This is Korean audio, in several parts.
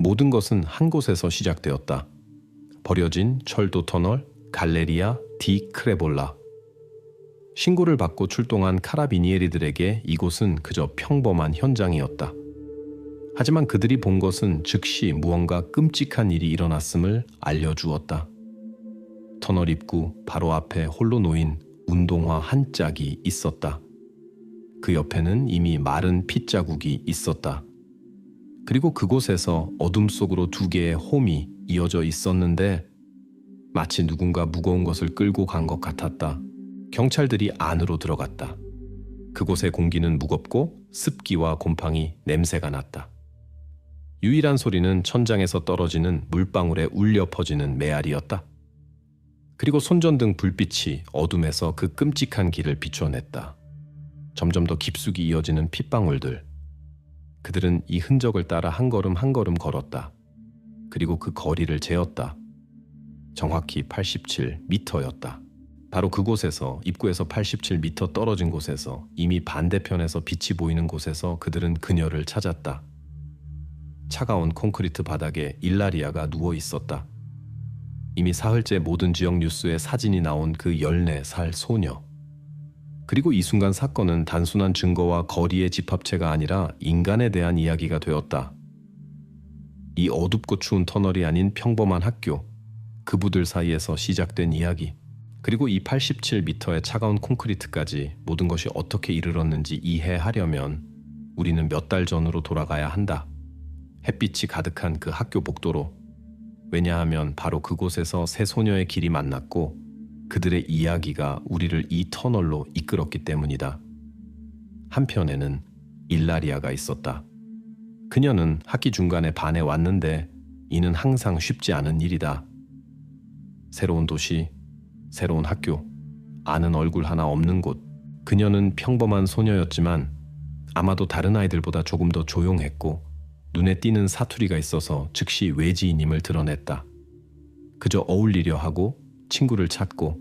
모든 것은 한 곳에서 시작되었다. 버려진 철도 터널 갈레리아 디 크레볼라. 신고를 받고 출동한 카라비니에리들에게 이곳은 그저 평범한 현장이었다. 하지만 그들이 본 것은 즉시 무언가 끔찍한 일이 일어났음을 알려주었다. 터널 입구 바로 앞에 홀로 놓인 운동화 한 짝이 있었다. 그 옆에는 이미 마른 핏자국이 있었다. 그리고 그곳에서 어둠 속으로 두 개의 홈이 이어져 있었는데 마치 누군가 무거운 것을 끌고 간 것 같았다. 경찰들이 안으로 들어갔다. 그곳의 공기는 무겁고 습기와 곰팡이, 냄새가 났다. 유일한 소리는 천장에서 떨어지는 물방울에 울려 퍼지는 메아리였다. 그리고 손전등 불빛이 어둠에서 그 끔찍한 길을 비춰냈다. 점점 더 깊숙이 이어지는 핏방울들. 그들은 이 흔적을 따라 한 걸음 한 걸음 걸었다. 그리고 그 거리를 재었다. 정확히 87m였다. 바로 그곳에서, 입구에서 87m 떨어진 곳에서, 이미 반대편에서 빛이 보이는 곳에서 그들은 그녀를 찾았다. 차가운 콘크리트 바닥에 일라리아가 누워 있었다. 이미 사흘째 모든 지역 뉴스에 사진이 나온 그 14살 소녀. 그리고 이 순간 사건은 단순한 증거와 거리의 집합체가 아니라 인간에 대한 이야기가 되었다. 이 어둡고 추운 터널이 아닌 평범한 학교, 그부들 사이에서 시작된 이야기, 그리고 이 87m의 차가운 콘크리트까지 모든 것이 어떻게 이르렀는지 이해하려면 우리는 몇 달 전으로 돌아가야 한다. 햇빛이 가득한 그 학교 복도로. 왜냐하면 바로 그곳에서 세 소녀의 길이 만났고 그들의 이야기가 우리를 이 터널로 이끌었기 때문이다. 한편에는 일라리아가 있었다. 그녀는 학기 중간에 반에 왔는데 이는 항상 쉽지 않은 일이다. 새로운 도시, 새로운 학교, 아는 얼굴 하나 없는 곳. 그녀는 평범한 소녀였지만 아마도 다른 아이들보다 조금 더 조용했고 눈에 띄는 사투리가 있어서 즉시 외지인임을 드러냈다. 그저 어울리려 하고 친구를 찾고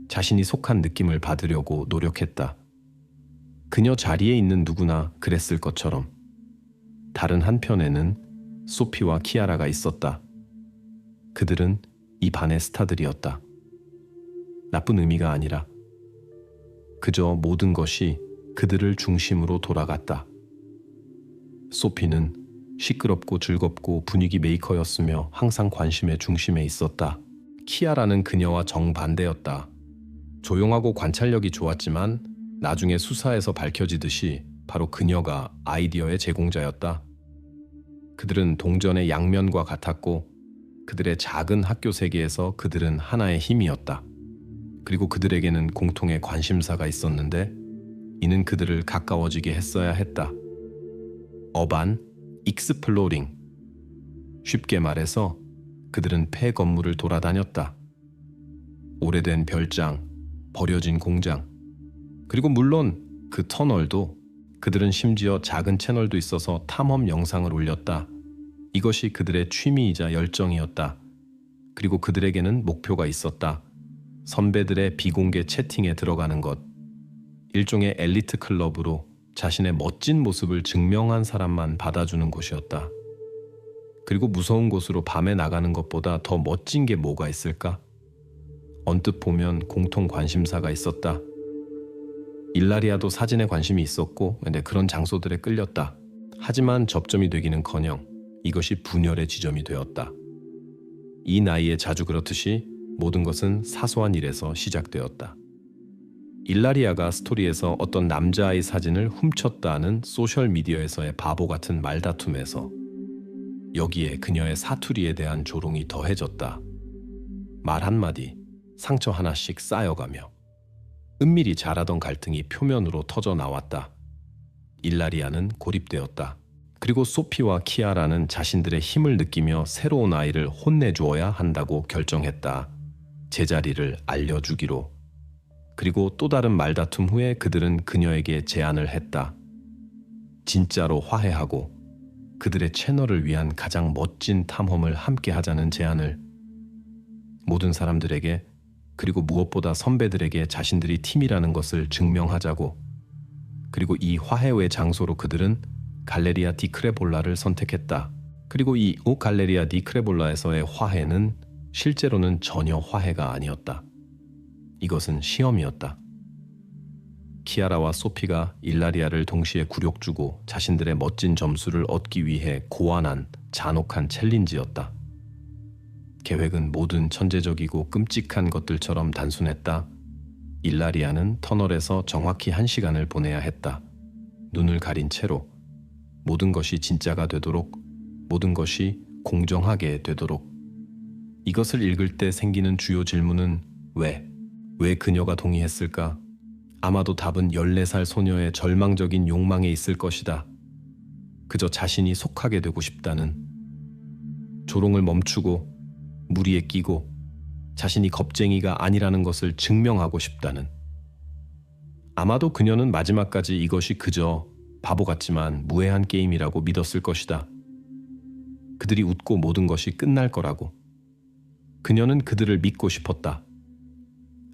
자신이 속한 느낌을 받으려고 노력했다. 그녀 자리에 있는 누구나 그랬을 것처럼. 다른 한편에는 소피와 키아라가 있었다. 그들은 이 반의 스타들이었다. 나쁜 의미가 아니라 그저 모든 것이 그들을 중심으로 돌아갔다. 소피는 시끄럽고 즐겁고 분위기 메이커였으며 항상 관심의 중심에 있었다. 키아라는 그녀와 정반대였다. 조용하고 관찰력이 좋았지만 나중에 수사에서 밝혀지듯이 바로 그녀가 아이디어의 제공자였다. 그들은 동전의 양면과 같았고 그들의 작은 학교 세계에서 그들은 하나의 힘이었다. 그리고 그들에게는 공통의 관심사가 있었는데 이는 그들을 가까워지게 했어야 했다. 어반 익스플로링. 쉽게 말해서 그들은 폐 건물을 돌아다녔다. 오래된 별장, 버려진 공장, 그리고 물론 그 터널도. 그들은 심지어 작은 채널도 있어서 탐험 영상을 올렸다. 이것이 그들의 취미이자 열정이었다. 그리고 그들에게는 목표가 있었다. 선배들의 비공개 채팅에 들어가는 것. 일종의 엘리트 클럽으로 자신의 멋진 모습을 증명한 사람만 받아주는 곳이었다. 그리고 무서운 곳으로 밤에 나가는 것보다 더 멋진 게 뭐가 있을까? 언뜻 보면 공통 관심사가 있었다. 일라리아도 사진에 관심이 있었고 근데 그런 장소들에 끌렸다. 하지만 접점이 되기는커녕 이것이 분열의 지점이 되었다. 이 나이에 자주 그렇듯이 모든 것은 사소한 일에서 시작되었다. 일라리아가 스토리에서 어떤 남자아이 사진을 훔쳤다는 소셜미디어에서의 바보 같은 말다툼에서 여기에 그녀의 사투리에 대한 조롱이 더해졌다. 말 한마디, 상처 하나씩 쌓여가며 은밀히 자라던 갈등이 표면으로 터져 나왔다. 일라리아는 고립되었다. 그리고 소피와 키아라는 자신들의 힘을 느끼며 새로운 아이를 혼내주어야 한다고 결정했다. 제자리를 알려주기로. 그리고 또 다른 말다툼 후에 그들은 그녀에게 제안을 했다. 진짜로 화해하고 그들의 채널을 위한 가장 멋진 탐험을 함께 하자는 제안을. 모든 사람들에게, 그리고 무엇보다 선배들에게 자신들이 팀이라는 것을 증명하자고. 그리고 이 화해의 장소로 그들은 갈레리아 디 크레볼라를 선택했다. 그리고 이 오 갈레리아 디 크레볼라에서의 화해는 실제로는 전혀 화해가 아니었다. 이것은 시험이었다. 키아라와 소피가 일라리아를 동시에 굴욕주고 자신들의 멋진 점수를 얻기 위해 고안한 잔혹한 챌린지였다. 계획은 모든 천재적이고 끔찍한 것들처럼 단순했다. 일라리아는 터널에서 정확히 1시간을 보내야 했다. 눈을 가린 채로 모든 것이 진짜가 되도록, 모든 것이 공정하게 되도록. 이것을 읽을 때 생기는 주요 질문은 왜 그녀가 동의했을까? 아마도 답은 14살 소녀의 절망적인 욕망에 있을 것이다. 그저 자신이 속하게 되고 싶다는, 조롱을 멈추고 무리에 끼고 자신이 겁쟁이가 아니라는 것을 증명하고 싶다는. 아마도 그녀는 마지막까지 이것이 그저 바보 같지만 무해한 게임이라고 믿었을 것이다. 그들이 웃고 모든 것이 끝날 거라고. 그녀는 그들을 믿고 싶었다.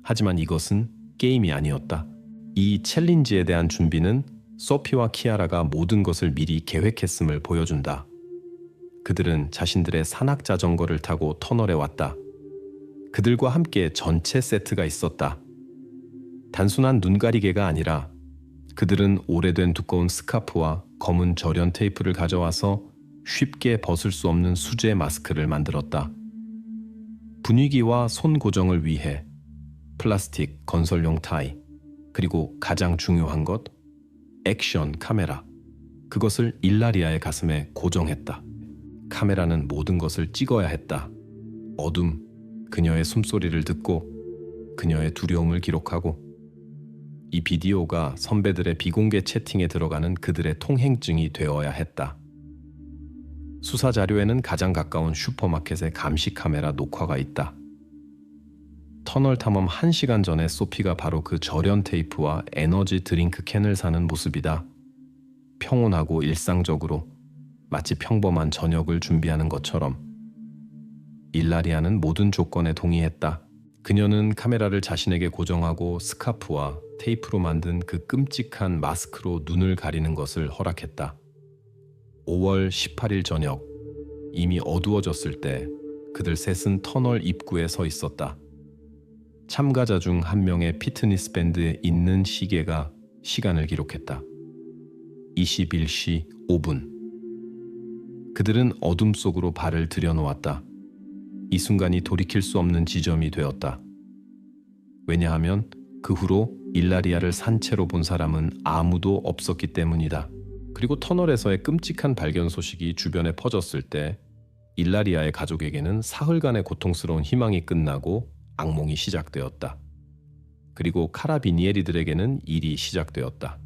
하지만 이것은 게임이 아니었다. 이 챌린지에 대한 준비는 소피와 키아라가 모든 것을 미리 계획했음을 보여준다. 그들은 자신들의 산악 자전거를 타고 터널에 왔다. 그들과 함께 전체 세트가 있었다. 단순한 눈가리개가 아니라 그들은 오래된 두꺼운 스카프와 검은 절연 테이프를 가져와서 쉽게 벗을 수 없는 수제 마스크를 만들었다. 분위기와 손 고정을 위해 플라스틱 건설용 타이, 그리고 가장 중요한 것, 액션 카메라. 그것을 일라리아의 가슴에 고정했다. 카메라는 모든 것을 찍어야 했다. 어둠, 그녀의 숨소리를 듣고 그녀의 두려움을 기록하고, 이 비디오가 선배들의 비공개 채팅에 들어가는 그들의 통행증이 되어야 했다. 수사 자료에는 가장 가까운 슈퍼마켓의 감시 카메라 녹화가 있다. 터널 탐험 1시간 전에 소피가 바로 그 절연 테이프와 에너지 드링크 캔을 사는 모습이다. 평온하고 일상적으로, 마치 평범한 저녁을 준비하는 것처럼. 일라리아는 모든 조건에 동의했다. 그녀는 카메라를 자신에게 고정하고 스카프와 테이프로 만든 그 끔찍한 마스크로 눈을 가리는 것을 허락했다. 5월 18일 저녁, 이미 어두워졌을 때 그들 셋은 터널 입구에 서 있었다. 참가자 중 한 명의 피트니스 밴드에 있는 시계가 시간을 기록했다. 21시 5분. 그들은 어둠 속으로 발을 들여놓았다. 이 순간이 돌이킬 수 없는 지점이 되었다. 왜냐하면 그 후로 일라리아를 산채로 본 사람은 아무도 없었기 때문이다. 그리고 터널에서의 끔찍한 발견 소식이 주변에 퍼졌을 때 일라리아의 가족에게는 사흘간의 고통스러운 희망이 끝나고 악몽이 시작되었다. 그리고 카라비니에리들에게는 일이 시작되었다.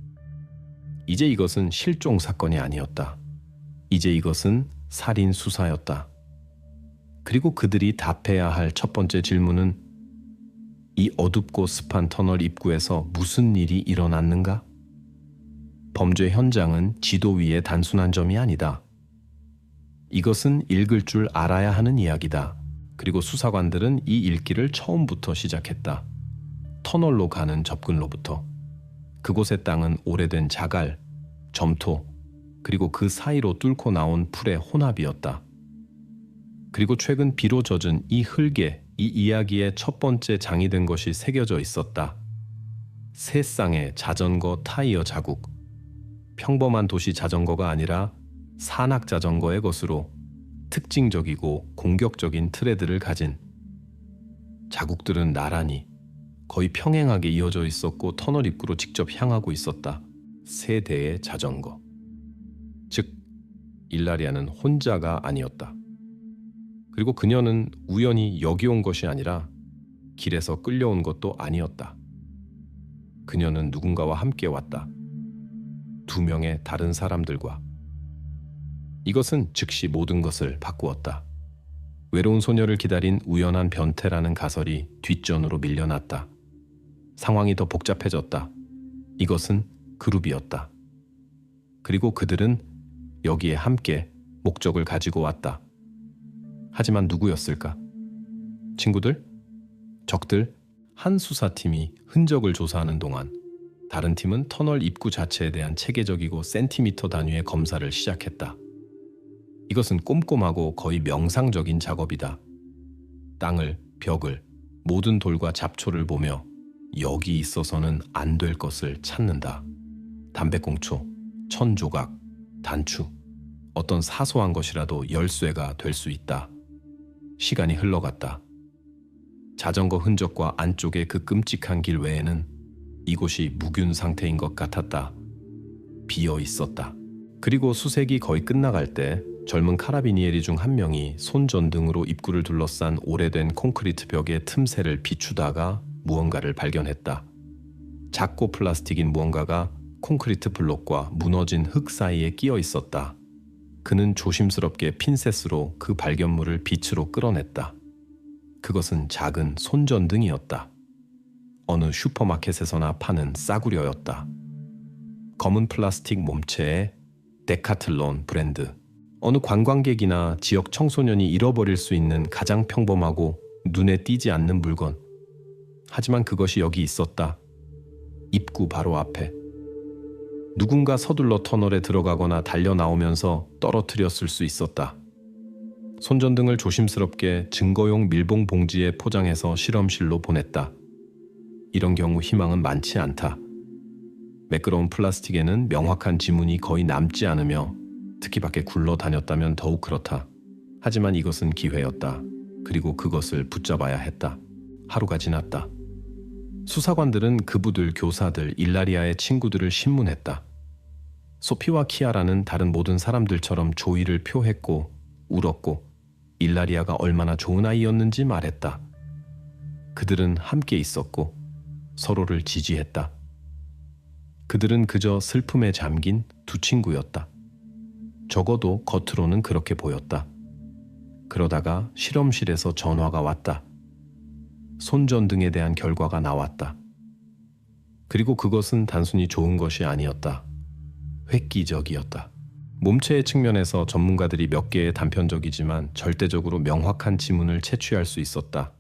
이제 이것은 실종 사건이 아니었다. 이제 이것은 살인 수사였다. 그리고 그들이 답해야 할 첫 번째 질문은 이 어둡고 습한 터널 입구에서 무슨 일이 일어났는가? 범죄 현장은 지도 위의 단순한 점이 아니다. 이것은 읽을 줄 알아야 하는 이야기다. 그리고 수사관들은 이 읽기를 처음부터 시작했다. 터널로 가는 접근로부터. 그곳의 땅은 오래된 자갈, 점토, 그리고 그 사이로 뚫고 나온 풀의 혼합이었다. 그리고 최근 비로 젖은 이 흙에 이 이야기의 첫 번째 장이 된 것이 새겨져 있었다. 세 쌍의 자전거 타이어 자국. 평범한 도시 자전거가 아니라 산악 자전거의 것으로 특징적이고 공격적인 트레드를 가진. 자국들은 나란히 거의 평행하게 이어져 있었고 터널 입구로 직접 향하고 있었다. 세 대의 자전거. 즉, 일라리아는 혼자가 아니었다. 그리고 그녀는 우연히 여기 온 것이 아니라 길에서 끌려온 것도 아니었다. 그녀는 누군가와 함께 왔다. 2명의 다른 사람들과. 이것은 즉시 모든 것을 바꾸었다. 외로운 소녀를 기다린 우연한 변태라는 가설이 뒷전으로 밀려났다. 상황이 더 복잡해졌다. 이것은 그룹이었다. 그리고 그들은 여기에 함께 목적을 가지고 왔다. 하지만 누구였을까? 친구들? 적들? 한 수사팀이 흔적을 조사하는 동안 다른 팀은 터널 입구 자체에 대한 체계적이고 센티미터 단위의 검사를 시작했다. 이것은 꼼꼼하고 거의 명상적인 작업이다. 땅을, 벽을, 모든 돌과 잡초를 보며 여기 있어서는 안 될 것을 찾는다. 담배꽁초, 천조각, 단추, 어떤 사소한 것이라도 열쇠가 될 수 있다. 시간이 흘러갔다. 자전거 흔적과 안쪽의 그 끔찍한 길 외에는 이곳이 무균 상태인 것 같았다. 비어 있었다. 그리고 수색이 거의 끝나갈 때 젊은 카라비니에리 중 한 명이 손전등으로 입구를 둘러싼 오래된 콘크리트 벽의 틈새를 비추다가 무언가를 발견했다. 작고 플라스틱인 무언가가 콘크리트 블록과 무너진 흙 사이에 끼어 있었다. 그는 조심스럽게 핀셋으로 그 발견물을 빛으로 끌어냈다. 그것은 작은 손전등이었다. 어느 슈퍼마켓에서나 파는 싸구려였다. 검은 플라스틱 몸체에 데카틀론 브랜드. 어느 관광객이나 지역 청소년이 잃어버릴 수 있는 가장 평범하고 눈에 띄지 않는 물건. 하지만 그것이 여기 있었다. 입구 바로 앞에. 누군가 서둘러 터널에 들어가거나 달려 나오면서 떨어뜨렸을 수 있었다. 손전등을 조심스럽게 증거용 밀봉 봉지에 포장해서 실험실로 보냈다. 이런 경우 희망은 많지 않다. 매끄러운 플라스틱에는 명확한 지문이 거의 남지 않으며 특히 밖에 굴러다녔다면 더욱 그렇다. 하지만 이것은 기회였다. 그리고 그것을 붙잡아야 했다. 하루가 지났다. 수사관들은 그부들, 교사들, 일라리아의 친구들을 신문했다. 소피와 키아라는 다른 모든 사람들처럼 조의를 표했고 울었고 일라리아가 얼마나 좋은 아이였는지 말했다. 그들은 함께 있었고 서로를 지지했다. 그들은 그저 슬픔에 잠긴 두 친구였다. 적어도 겉으로는 그렇게 보였다. 그러다가 실험실에서 전화가 왔다. 손전등에 대한 결과가 나왔다. 그리고 그것은 단순히 좋은 것이 아니었다. 획기적이었다. 몸체의 측면에서 전문가들이 몇 개의 단편적이지만 절대적으로 명확한 지문을 채취할 수 있었다.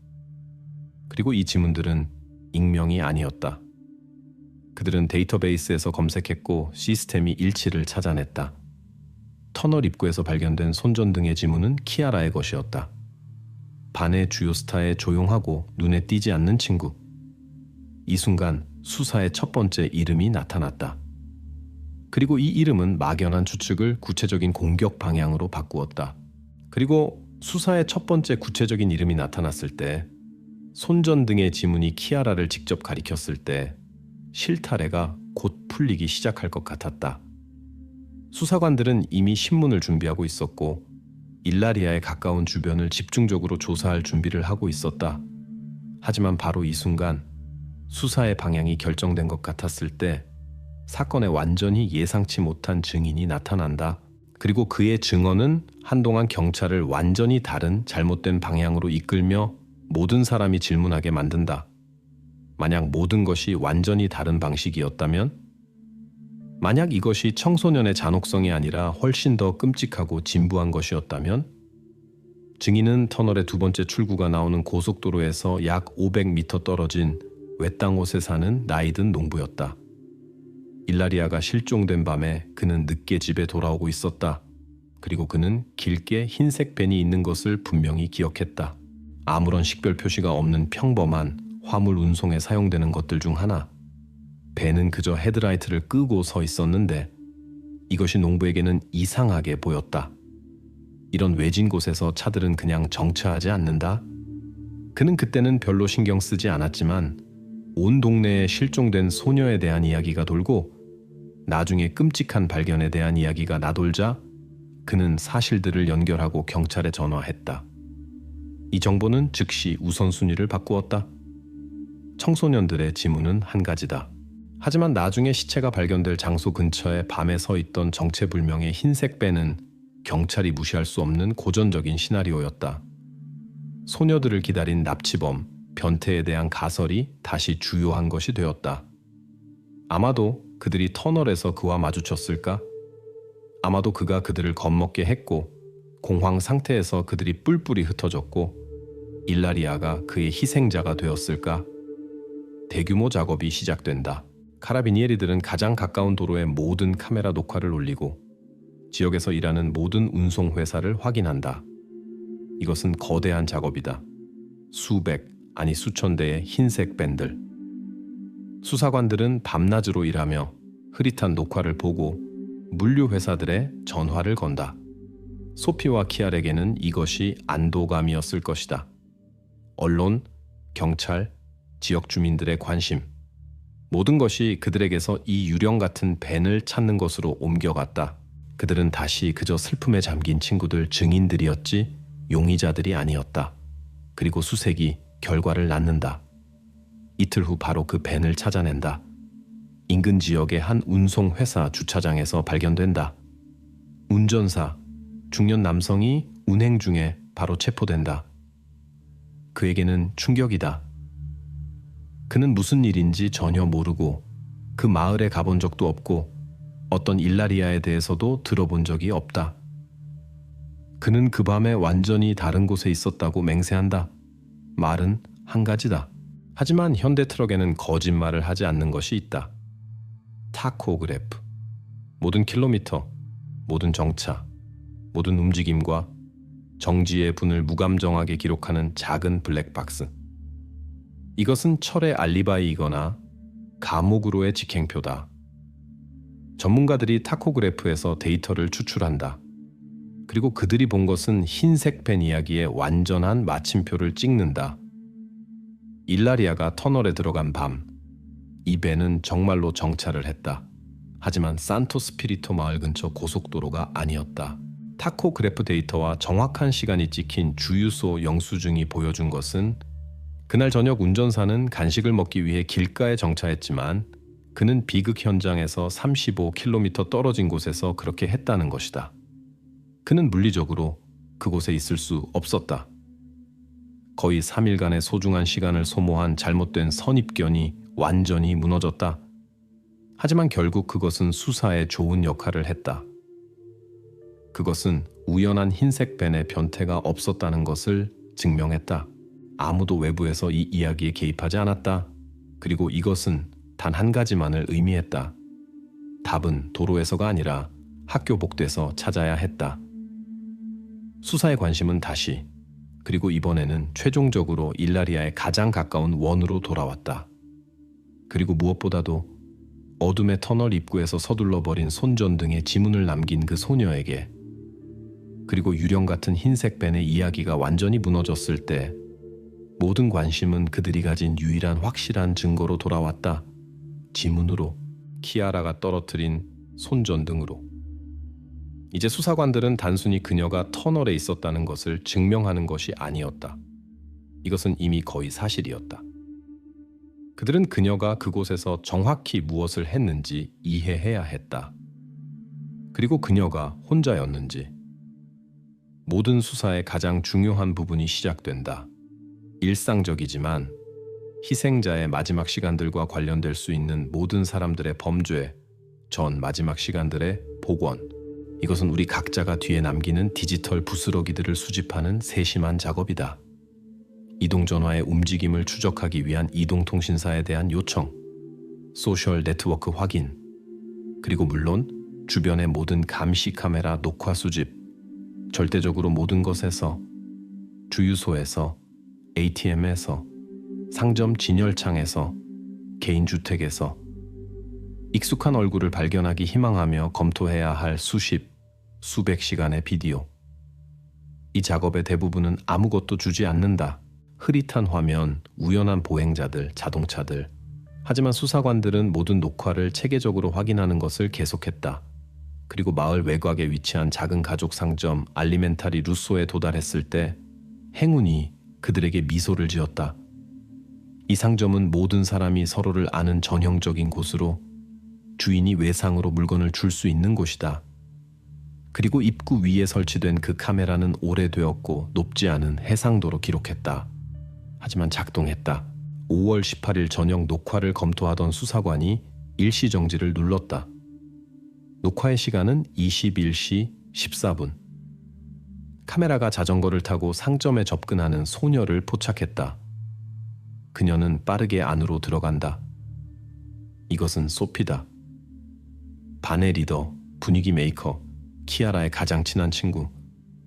그리고 이 지문들은 익명이 아니었다. 그들은 데이터베이스에서 검색했고 시스템이 일치를 찾아냈다. 터널 입구에서 발견된 손전등의 지문은 키아라의 것이었다. 반의 주요 스타의 조용하고 눈에 띄지 않는 친구. 이 순간 수사의 첫 번째 이름이 나타났다. 그리고 이 이름은 막연한 추측을 구체적인 공격 방향으로 바꾸었다. 그리고 수사의 첫 번째 구체적인 이름이 나타났을 때, 손전등의 지문이 키아라를 직접 가리켰을 때 실타래가 곧 풀리기 시작할 것 같았다. 수사관들은 이미 신문을 준비하고 있었고 일라리아에 가까운 주변을 집중적으로 조사할 준비를 하고 있었다. 하지만 바로 이 순간 수사의 방향이 결정된 것 같았을 때 사건에 완전히 예상치 못한 증인이 나타난다. 그리고 그의 증언은 한동안 경찰을 완전히 다른 잘못된 방향으로 이끌며 모든 사람이 질문하게 만든다. 만약 모든 것이 완전히 다른 방식이었다면? 만약 이것이 청소년의 잔혹성이 아니라 훨씬 더 끔찍하고 진부한 것이었다면? 증인은 터널의 두 번째 출구가 나오는 고속도로에서 약 500m 떨어진 외땅 곳에 사는 나이든 농부였다. 일라리아가 실종된 밤에 그는 늦게 집에 돌아오고 있었다. 그리고 그는 길게 흰색 벤이 있는 것을 분명히 기억했다. 아무런 식별 표시가 없는 평범한 화물 운송에 사용되는 것들 중 하나. 벤은 그저 헤드라이트를 끄고 서 있었는데 이것이 농부에게는 이상하게 보였다. 이런 외진 곳에서 차들은 그냥 정차하지 않는다. 그는 그때는 별로 신경 쓰지 않았지만 온 동네에 실종된 소녀에 대한 이야기가 돌고 나중에 끔찍한 발견에 대한 이야기가 나돌자 그는 사실들을 연결하고 경찰에 전화했다. 이 정보는 즉시 우선순위를 바꾸었다. 청소년들의 지문은 한 가지다. 하지만 나중에 시체가 발견될 장소 근처에 밤에 서 있던 정체불명의 흰색 밴은 경찰이 무시할 수 없는 고전적인 시나리오였다. 소녀들을 기다린 납치범, 변태에 대한 가설이 다시 주요한 것이 되었다. 아마도 그들이 터널에서 그와 마주쳤을까? 아마도 그가 그들을 겁먹게 했고 공황 상태에서 그들이 뿔뿔이 흩어졌고 일라리아가 그의 희생자가 되었을까? 대규모 작업이 시작된다. 카라비니에리들은 가장 가까운 도로에 모든 카메라 녹화를 올리고 지역에서 일하는 모든 운송회사를 확인한다. 이것은 거대한 작업이다. 수백, 아니 수천 대의 흰색 밴들. 수사관들은 밤낮으로 일하며 흐릿한 녹화를 보고 물류회사들의 전화를 건다. 소피와 키알에게는 이것이 안도감이었을 것이다. 언론, 경찰, 지역 주민들의 관심, 모든 것이 그들에게서 이 유령 같은 벤을 찾는 것으로 옮겨갔다. 그들은 다시 그저 슬픔에 잠긴 친구들, 증인들이었지 용의자들이 아니었다. 그리고 수색이 결과를 낳는다. 이틀 후 바로 그 벤을 찾아낸다. 인근 지역의 한 운송회사 주차장에서 발견된다. 운전사, 중년 남성이 운행 중에 바로 체포된다. 그에게는 충격이다. 그는 무슨 일인지 전혀 모르고 그 마을에 가본 적도 없고 어떤 일라리아에 대해서도 들어본 적이 없다. 그는 그 밤에 완전히 다른 곳에 있었다고 맹세한다. 말은 한 가지다. 하지만 현대 트럭에는 거짓말을 하지 않는 것이 있다. 타코그래프. 모든 킬로미터, 모든 정차, 모든 움직임과 정지의 분을 무감정하게 기록하는 작은 블랙박스. 이것은 철의 알리바이이거나 감옥으로의 직행표다. 전문가들이 타코그래프에서 데이터를 추출한다. 그리고 그들이 본 것은 흰색 펜 이야기의 완전한 마침표를 찍는다. 일라리아가 터널에 들어간 밤, 이 벤은 정말로 정차를 했다. 하지만 산토 스피리토 마을 근처 고속도로가 아니었다. 타코그래프 데이터와 정확한 시간이 찍힌 주유소 영수증이 보여준 것은 그날 저녁 운전사는 간식을 먹기 위해 길가에 정차했지만 그는 비극 현장에서 35km 떨어진 곳에서 그렇게 했다는 것이다. 그는 물리적으로 그곳에 있을 수 없었다. 거의 3일간의 소중한 시간을 소모한 잘못된 선입견이 완전히 무너졌다. 하지만 결국 그것은 수사에 좋은 역할을 했다. 그것은 우연한 흰색 벤의 변태가 없었다는 것을 증명했다. 아무도 외부에서 이 이야기에 개입하지 않았다. 그리고 이것은 단 한 가지만을 의미했다. 답은 도로에서가 아니라 학교 복도에서 찾아야 했다. 수사의 관심은 다시, 그리고 이번에는 최종적으로 일라리아에 가장 가까운 원으로 돌아왔다. 그리고 무엇보다도 어둠의 터널 입구에서 서둘러 버린 손전등에 지문을 남긴 그 소녀에게, 그리고 유령 같은 흰색 벤의 이야기가 완전히 무너졌을 때 모든 관심은 그들이 가진 유일한 확실한 증거로 돌아왔다. 지문으로, 키아라가 떨어뜨린 손전등으로. 이제 수사관들은 단순히 그녀가 터널에 있었다는 것을 증명하는 것이 아니었다. 이것은 이미 거의 사실이었다. 그들은 그녀가 그곳에서 정확히 무엇을 했는지 이해해야 했다. 그리고 그녀가 혼자였는지. 모든 수사의 가장 중요한 부분이 시작된다. 일상적이지만 희생자의 마지막 시간들과 관련될 수 있는 모든 사람들의 범죄 전 마지막 시간들의 복원. 이것은 우리 각자가 뒤에 남기는 디지털 부스러기들을 수집하는 세심한 작업이다. 이동전화의 움직임을 추적하기 위한 이동통신사에 대한 요청, 소셜 네트워크 확인, 그리고 물론 주변의 모든 감시 카메라 녹화 수집, 절대적으로 모든 것에서, 주유소에서, ATM에서, 상점 진열창에서, 개인주택에서, 익숙한 얼굴을 발견하기 희망하며 검토해야 할 수십, 수백 시간의 비디오. 이 작업의 대부분은 아무것도 주지 않는다. 흐릿한 화면, 우연한 보행자들, 자동차들. 하지만 수사관들은 모든 녹화를 체계적으로 확인하는 것을 계속했다. 그리고 마을 외곽에 위치한 작은 가족 상점 알리멘타리 루소에 도달했을 때 행운이 그들에게 미소를 지었다. 이 상점은 모든 사람이 서로를 아는 전형적인 곳으로 주인이 외상으로 물건을 줄 수 있는 곳이다. 그리고 입구 위에 설치된 그 카메라는 오래되었고 높지 않은 해상도로 기록했다. 하지만 작동했다. 5월 18일 저녁 녹화를 검토하던 수사관이 일시정지를 눌렀다. 녹화의 시간은 21시 14분. 카메라가 자전거를 타고 상점에 접근하는 소녀를 포착했다. 그녀는 빠르게 안으로 들어간다. 이것은 소피다. 반의 리더, 분위기 메이커, 키아라의 가장 친한 친구.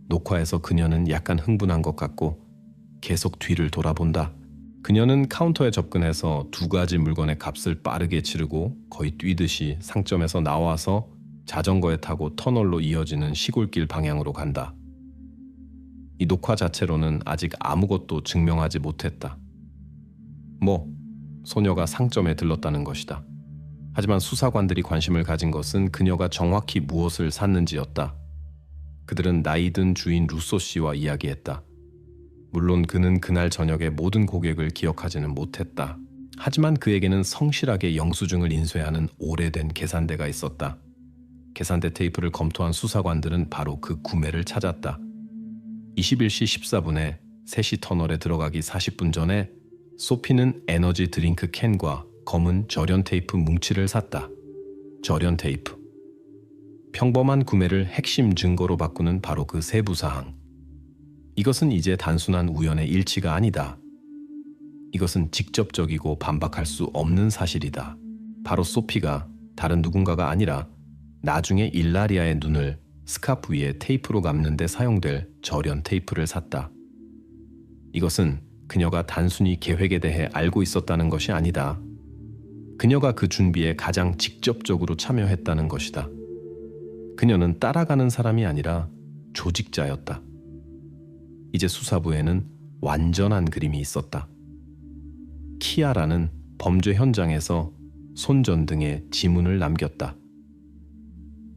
녹화에서 그녀는 약간 흥분한 것 같고 계속 뒤를 돌아본다. 그녀는 카운터에 접근해서 두 가지 물건의 값을 빠르게 치르고 거의 뛰듯이 상점에서 나와서 자전거에 타고 터널로 이어지는 시골길 방향으로 간다. 이 녹화 자체로는 아직 아무것도 증명하지 못했다. 소녀가 상점에 들렀다는 것이다. 하지만 수사관들이 관심을 가진 것은 그녀가 정확히 무엇을 샀는지였다. 그들은 나이든 주인 루소 씨와 이야기했다. 물론 그는 그날 저녁에 모든 고객을 기억하지는 못했다. 하지만 그에게는 성실하게 영수증을 인쇄하는 오래된 계산대가 있었다. 계산대 테이프를 검토한 수사관들은 바로 그 구매를 찾았다. 21시 14분에 3시 터널에 들어가기 40분 전에 소피는 에너지 드링크 캔과 검은 절연 테이프 뭉치를 샀다. 절연 테이프. 평범한 구매를 핵심 증거로 바꾸는 바로 그 세부사항. 이것은 이제 단순한 우연의 일치가 아니다. 이것은 직접적이고 반박할 수 없는 사실이다. 바로 소피가 다른 누군가가 아니라 나중에 일라리아의 눈을 스카프 위에 테이프로 감는 데 사용될 절연 테이프를 샀다. 이것은 그녀가 단순히 계획에 대해 알고 있었다는 것이 아니다. 그녀가 그 준비에 가장 직접적으로 참여했다는 것이다. 그녀는 따라가는 사람이 아니라 조직자였다. 이제 수사부에는 완전한 그림이 있었다. 키아라는 범죄 현장에서 손전등에 지문을 남겼다.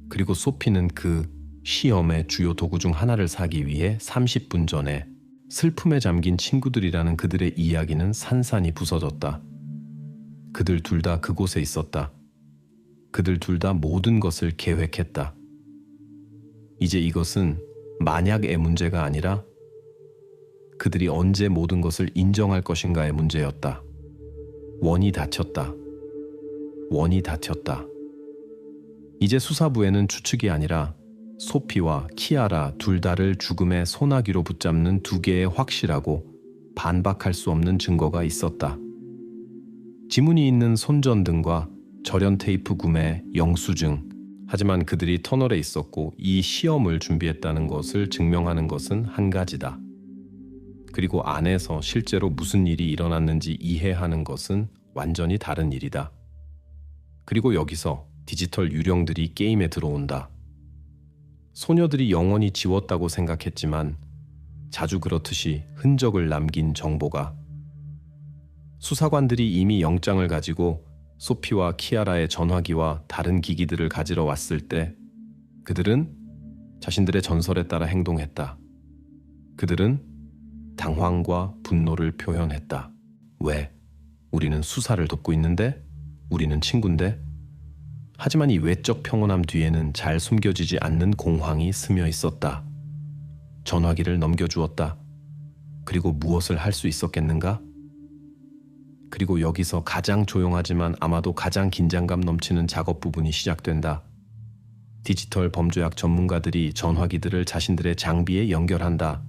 그리고 소피는 그 시험의 주요 도구 중 하나를 사기 위해 30분 전에 슬픔에 잠긴 친구들이라는 그들의 이야기는 산산이 부서졌다. 그들 둘 다 그곳에 있었다. 그들 둘 다 모든 것을 계획했다. 이제 이것은 만약의 문제가 아니라 그들이 언제 모든 것을 인정할 것인가의 문제였다. 원이 닫혔다. 원이 닫혔다. 이제 수사부에는 추측이 아니라 소피와 키아라 둘 다를 죽음의 소나기로 붙잡는 두 개의 확실하고 반박할 수 없는 증거가 있었다. 지문이 있는 손전등과 절연 테이프 구매 영수증. 하지만 그들이 터널에 있었고 이 시험을 준비했다는 것을 증명하는 것은 한 가지다. 그리고 안에서 실제로 무슨 일이 일어났는지 이해하는 것은 완전히 다른 일이다. 그리고 여기서 디지털 유령들이 게임에 들어온다. 소녀들이 영원히 지웠다고 생각했지만 자주 그렇듯이 흔적을 남긴 정보가. 수사관들이 이미 영장을 가지고 소피와 키아라의 전화기와 다른 기기들을 가지러 왔을 때 그들은 자신들의 전설에 따라 행동했다. 그들은 당황과 분노를 표현했다. 왜? 우리는 수사를 돕고 있는데? 우리는 친구인데? 하지만 이 외적 평온함 뒤에는 잘 숨겨지지 않는 공황이 스며 있었다. 전화기를 넘겨주었다. 그리고 무엇을 할 수 있었겠는가? 그리고 여기서 가장 조용하지만 아마도 가장 긴장감 넘치는 작업 부분이 시작된다. 디지털 범죄학 전문가들이 전화기들을 자신들의 장비에 연결한다.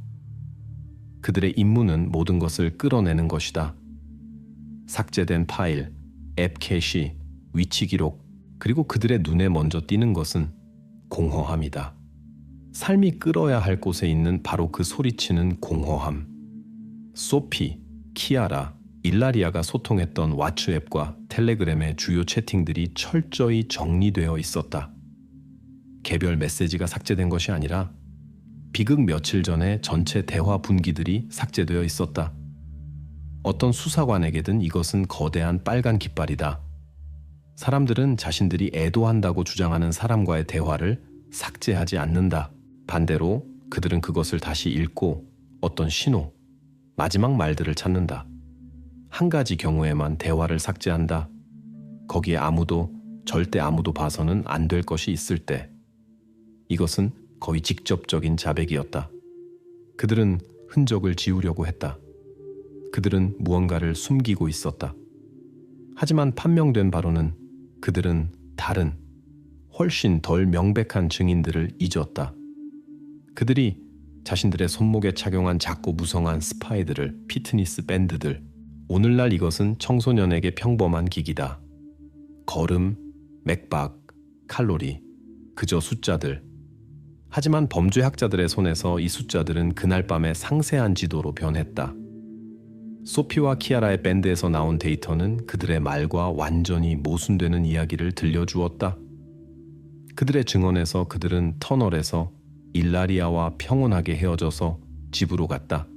그들의 임무는 모든 것을 끌어내는 것이다. 삭제된 파일, 앱 캐시, 위치 기록, 그리고 그들의 눈에 먼저 띄는 것은 공허함이다. 삶이 끌어야 할 곳에 있는 바로 그 소리치는 공허함. 소피, 키아라, 일라리아가 소통했던 왓츠 앱과 텔레그램의 주요 채팅들이 철저히 정리되어 있었다. 개별 메시지가 삭제된 것이 아니라 비극 며칠 전에 전체 대화 분기들이 삭제되어 있었다. 어떤 수사관에게든 이것은 거대한 빨간 깃발이다. 사람들은 자신들이 애도한다고 주장하는 사람과의 대화를 삭제하지 않는다. 반대로 그들은 그것을 다시 읽고 어떤 신호, 마지막 말들을 찾는다. 한 가지 경우에만 대화를 삭제한다. 거기에 절대 아무도 봐서는 안 될 것이 있을 때. 이것은 거의 직접적인 자백이었다. 그들은 흔적을 지우려고 했다. 그들은 무언가를 숨기고 있었다. 하지만 판명된 바로는 그들은 다른, 훨씬 덜 명백한 증인들을 잊었다. 그들이 자신들의 손목에 착용한 작고 무성한 스파이들을, 피트니스 밴드들. 오늘날 이것은 청소년에게 평범한 기기다. 걸음, 맥박, 칼로리, 그저 숫자들. 하지만 범죄학자들의 손에서 이 숫자들은 그날 밤의 상세한 지도로 변했다. 소피와 키아라의 밴드에서 나온 데이터는 그들의 말과 완전히 모순되는 이야기를 들려주었다. 그들의 증언에서 그들은 터널에서 일라리아와 평온하게 헤어져서 집으로 갔다.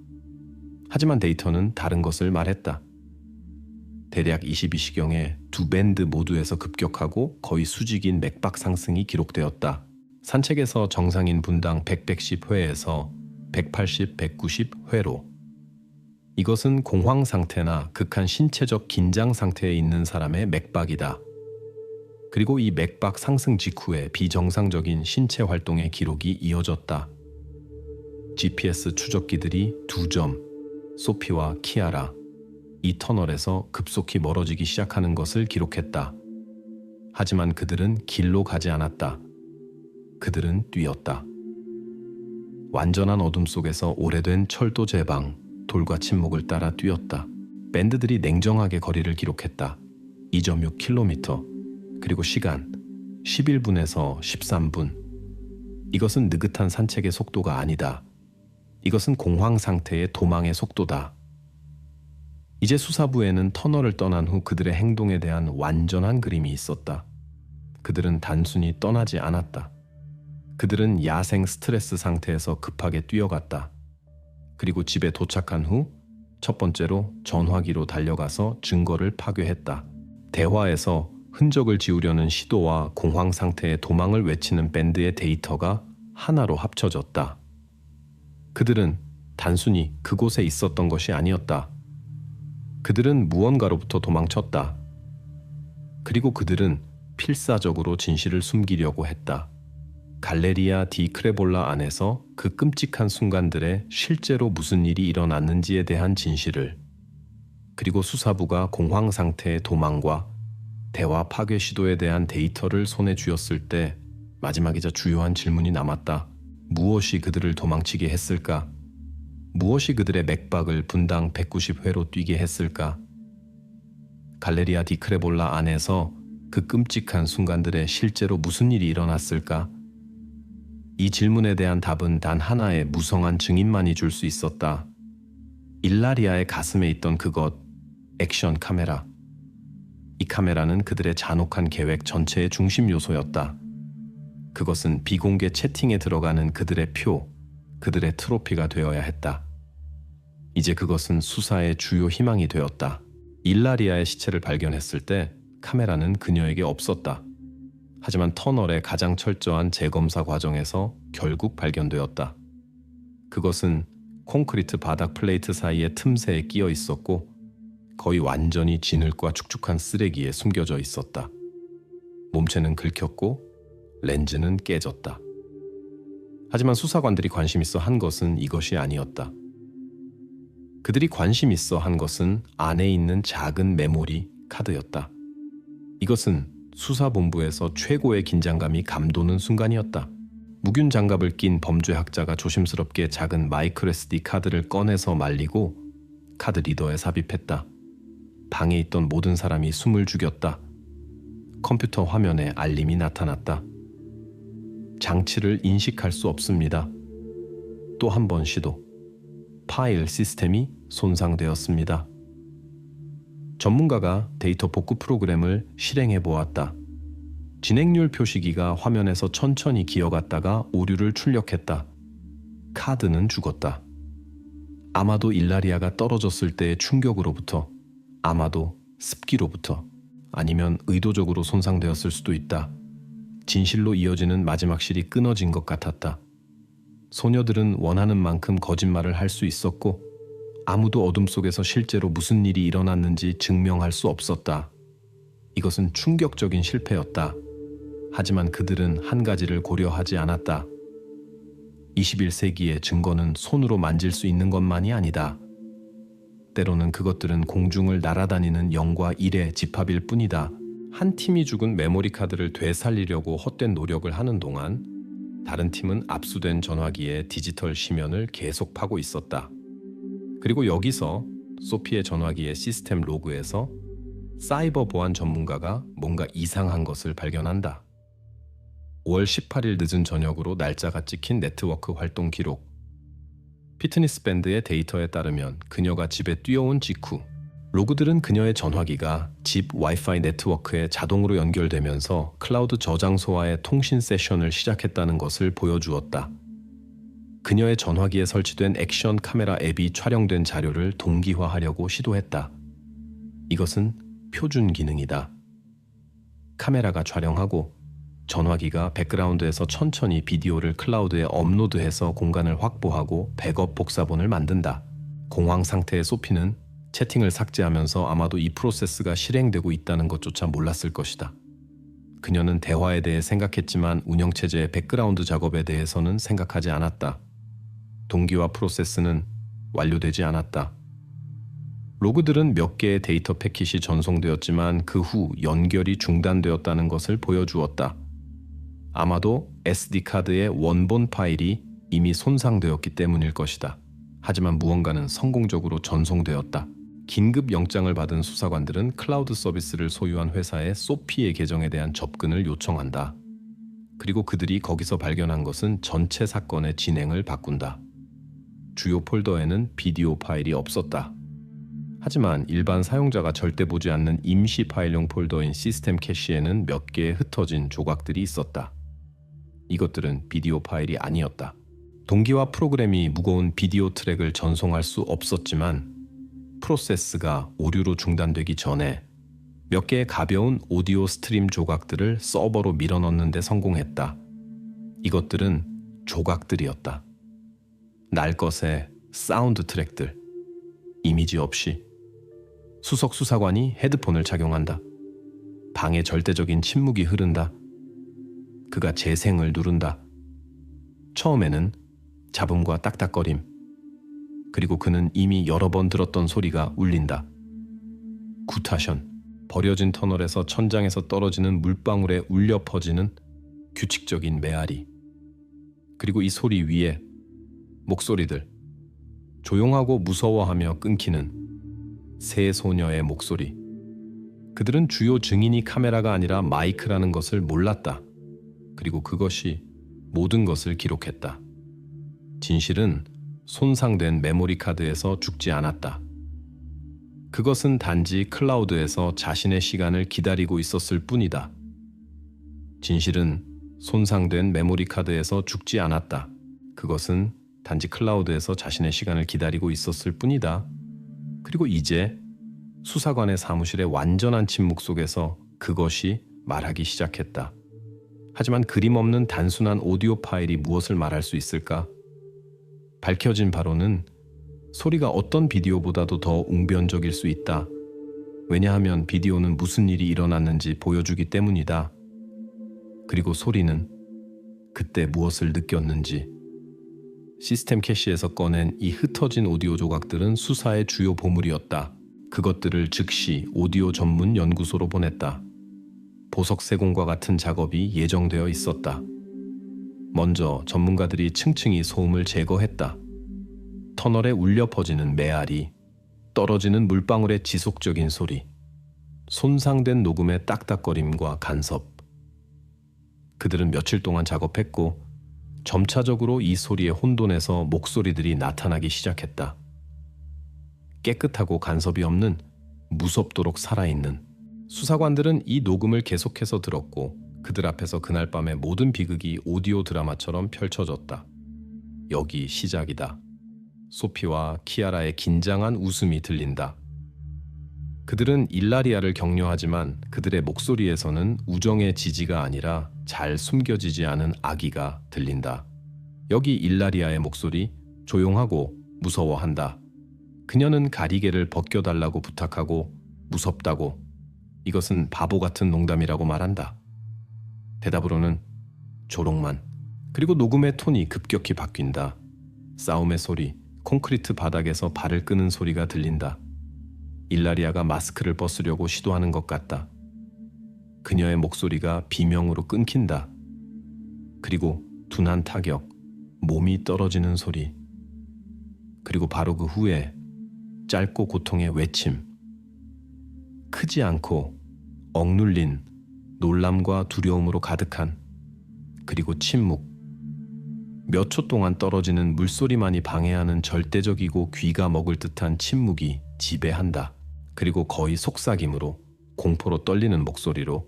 하지만 데이터는 다른 것을 말했다. 대략 22시경에 두 밴드 모두에서 급격하고 거의 수직인 맥박 상승이 기록되었다. 산책에서 정상인 분당 110회에서 180, 190회로. 이것은 공황 상태나 극한 신체적 긴장 상태에 있는 사람의 맥박이다. 그리고 이 맥박 상승 직후에 비정상적인 신체 활동의 기록이 이어졌다. GPS 추적기들이 2점, 소피와 키아라, 이 터널에서 급속히 멀어지기 시작하는 것을 기록했다. 하지만 그들은 길로 가지 않았다. 그들은 뛰었다. 완전한 어둠 속에서 오래된 철도 제방, 돌과 침묵을 따라 뛰었다. 밴드들이 냉정하게 거리를 기록했다. 2.6km. 그리고 시간 11분에서 13분. 이것은 느긋한 산책의 속도가 아니다. 이것은 공황 상태의 도망의 속도다. 이제 수사부에는 터널을 떠난 후 그들의 행동에 대한 완전한 그림이 있었다. 그들은 단순히 떠나지 않았다. 그들은 야생 스트레스 상태에서 급하게 뛰어갔다. 그리고 집에 도착한 후 첫 번째로 전화기로 달려가서 증거를 파괴했다. 대화에서 흔적을 지우려는 시도와 공황 상태의 도망을 외치는 밴드의 데이터가 하나로 합쳐졌다. 그들은 단순히 그곳에 있었던 것이 아니었다. 그들은 무언가로부터 도망쳤다. 그리고 그들은 필사적으로 진실을 숨기려고 했다. 갈레리아 디 크레볼라 안에서 그 끔찍한 순간들에 실제로 무슨 일이 일어났는지에 대한 진실을, 그리고 수사부가 공황 상태의 도망과 대화 파괴 시도에 대한 데이터를 손에 쥐었을 때 마지막이자 주요한 질문이 남았다. 무엇이 그들을 도망치게 했을까? 무엇이 그들의 맥박을 분당 190회로 뛰게 했을까? 갈레리아 디 크레볼라 안에서 그 끔찍한 순간들에 실제로 무슨 일이 일어났을까? 이 질문에 대한 답은 단 하나의 무성한 증인만이 줄 수 있었다. 일라리아의 가슴에 있던 그것, 액션 카메라. 이 카메라는 그들의 잔혹한 계획 전체의 중심 요소였다. 그것은 비공개 채팅에 들어가는 그들의 표, 그들의 트로피가 되어야 했다. 이제 그것은 수사의 주요 희망이 되었다. 일라리아의 시체를 발견했을 때 카메라는 그녀에게 없었다. 하지만 터널의 가장 철저한 재검사 과정에서 결국 발견되었다. 그것은 콘크리트 바닥 플레이트 사이의 틈새에 끼어 있었고 거의 완전히 진흙과 축축한 쓰레기에 숨겨져 있었다. 몸체는 긁혔고 렌즈는 깨졌다. 하지만 수사관들이 관심 있어 한 것은 이것이 아니었다. 그들이 관심 있어 한 것은 안에 있는 작은 메모리 카드였다. 이것은 수사본부에서 최고의 긴장감이 감도는 순간이었다. 무균 장갑을 낀 범죄학자가 조심스럽게 작은 마이크로 SD 카드를 꺼내서 말리고 카드 리더에 삽입했다. 방에 있던 모든 사람이 숨을 죽였다. 컴퓨터 화면에 알림이 나타났다. 장치를 인식할 수 없습니다. 또 한 번 시도. 파일 시스템이 손상되었습니다. 전문가가 데이터 복구 프로그램을 실행해 보았다. 진행률 표시기가 화면에서 천천히 기어갔다가 오류를 출력했다. 카드는 죽었다. 아마도 일라리아가 떨어졌을 때의 충격으로부터, 아마도 습기로부터, 아니면 의도적으로 손상되었을 수도 있다. 진실로 이어지는 마지막 실이 끊어진 것 같았다. 소녀들은 원하는 만큼 거짓말을 할 수 있었고 아무도 어둠 속에서 실제로 무슨 일이 일어났는지 증명할 수 없었다. 이것은 충격적인 실패였다. 하지만 그들은 한 가지를 고려하지 않았다. 21세기의 증거는 손으로 만질 수 있는 것만이 아니다. 때로는 그것들은 공중을 날아다니는 0과 1의 집합일 뿐이다. 한 팀이 죽은 메모리 카드를 되살리려고 헛된 노력을 하는 동안 다른 팀은 압수된 전화기의 디지털 시면을 계속 파고 있었다. 그리고 여기서 소피의 전화기의 시스템 로그에서 사이버 보안 전문가가 뭔가 이상한 것을 발견한다. 5월 18일 늦은 저녁으로 날짜가 찍힌 네트워크 활동 기록. 피트니스 밴드의 데이터에 따르면 그녀가 집에 뛰어온 직후 로그들은 그녀의 전화기가 집 와이파이 네트워크에 자동으로 연결되면서 클라우드 저장소와의 통신 세션을 시작했다는 것을 보여주었다. 그녀의 전화기에 설치된 액션 카메라 앱이 촬영된 자료를 동기화하려고 시도했다. 이것은 표준 기능이다. 카메라가 촬영하고 전화기가 백그라운드에서 천천히 비디오를 클라우드에 업로드해서 공간을 확보하고 백업 복사본을 만든다. 공황 상태의 소피는 채팅을 삭제하면서 아마도 이 프로세스가 실행되고 있다는 것조차 몰랐을 것이다. 그녀는 대화에 대해 생각했지만 운영체제의 백그라운드 작업에 대해서는 생각하지 않았다. 동기화 프로세스는 완료되지 않았다. 로그들은 몇 개의 데이터 패킷이 전송되었지만 그 후 연결이 중단되었다는 것을 보여주었다. 아마도 SD카드의 원본 파일이 이미 손상되었기 때문일 것이다. 하지만 무언가는 성공적으로 전송되었다. 긴급 영장을 받은 수사관들은 클라우드 서비스를 소유한 회사의 소피의 계정에 대한 접근을 요청한다. 그리고 그들이 거기서 발견한 것은 전체 사건의 진행을 바꾼다. 주요 폴더에는 비디오 파일이 없었다. 하지만 일반 사용자가 절대 보지 않는 임시 파일용 폴더인 시스템 캐시에는 몇 개의 흩어진 조각들이 있었다. 이것들은 비디오 파일이 아니었다. 동기화 프로그램이 무거운 비디오 트랙을 전송할 수 없었지만 프로세스가 오류로 중단되기 전에 몇 개의 가벼운 오디오 스트림 조각들을 서버로 밀어넣는 데 성공했다. 이것들은 조각들이었다. 날 것의 사운드 트랙들. 이미지 없이. 수석 수사관이 헤드폰을 착용한다. 방에 절대적인 침묵이 흐른다. 그가 재생을 누른다. 처음에는 잡음과 딱딱거림. 그리고 그는 이미 여러 번 들었던 소리가 울린다. 구타션. 버려진 터널에서 천장에서 떨어지는 물방울에 울려 퍼지는 규칙적인 메아리. 그리고 이 소리 위에 목소리들. 조용하고 무서워하며 끊기는 세 소녀의 목소리. 그들은 주요 증인이 카메라가 아니라 마이크라는 것을 몰랐다. 그리고 그것이 모든 것을 기록했다. 진실은 손상된 메모리 카드에서 죽지 않았다. 그것은 단지 클라우드에서 자신의 시간을 기다리고 있었을 뿐이다. 진실은 손상된 메모리 카드에서 죽지 않았다. 그것은 단지 클라우드에서 자신의 시간을 기다리고 있었을 뿐이다. 그리고 이제 수사관의 사무실의 완전한 침묵 속에서 그것이 말하기 시작했다. 하지만 그림 없는 단순한 오디오 파일이 무엇을 말할 수 있을까? 밝혀진 바로는 소리가 어떤 비디오보다도 더 웅변적일 수 있다. 왜냐하면 비디오는 무슨 일이 일어났는지 보여주기 때문이다. 그리고 소리는 그때 무엇을 느꼈는지. 시스템 캐시에서 꺼낸 이 흩어진 오디오 조각들은 수사의 주요 보물이었다. 그것들을 즉시 오디오 전문 연구소로 보냈다. 보석 세공과 같은 작업이 예정되어 있었다. 먼저 전문가들이 층층이 소음을 제거했다. 터널에 울려 퍼지는 메아리, 떨어지는 물방울의 지속적인 소리, 손상된 녹음의 딱딱거림과 간섭. 그들은 며칠 동안 작업했고 점차적으로 이 소리의 혼돈에서 목소리들이 나타나기 시작했다. 깨끗하고 간섭이 없는, 무섭도록 살아있는. 수사관들은 이 녹음을 계속해서 들었고 그들 앞에서 그날 밤의 모든 비극이 오디오 드라마처럼 펼쳐졌다. 여기 시작이다. 소피와 키아라의 긴장한 웃음이 들린다. 그들은 일라리아를 격려하지만 그들의 목소리에서는 우정의 지지가 아니라 잘 숨겨지지 않은 악의가 들린다. 여기 일라리아의 목소리, 조용하고 무서워한다. 그녀는 가리개를 벗겨달라고 부탁하고 무섭다고, 이것은 바보 같은 농담이라고 말한다. 대답으로는 조롱만. 그리고 녹음의 톤이 급격히 바뀐다. 싸움의 소리, 콘크리트 바닥에서 발을 끄는 소리가 들린다. 일라리아가 마스크를 벗으려고 시도하는 것 같다. 그녀의 목소리가 비명으로 끊긴다. 그리고 둔한 타격, 몸이 떨어지는 소리. 그리고 바로 그 후에 짧고 고통의 외침. 크지 않고 억눌린 놀람과 두려움으로 가득한 그리고 침묵. 몇 초 동안 떨어지는 물소리만이 방해하는 절대적이고 귀가 먹을 듯한 침묵이 지배한다. 그리고 거의 속삭임으로, 공포로 떨리는 목소리로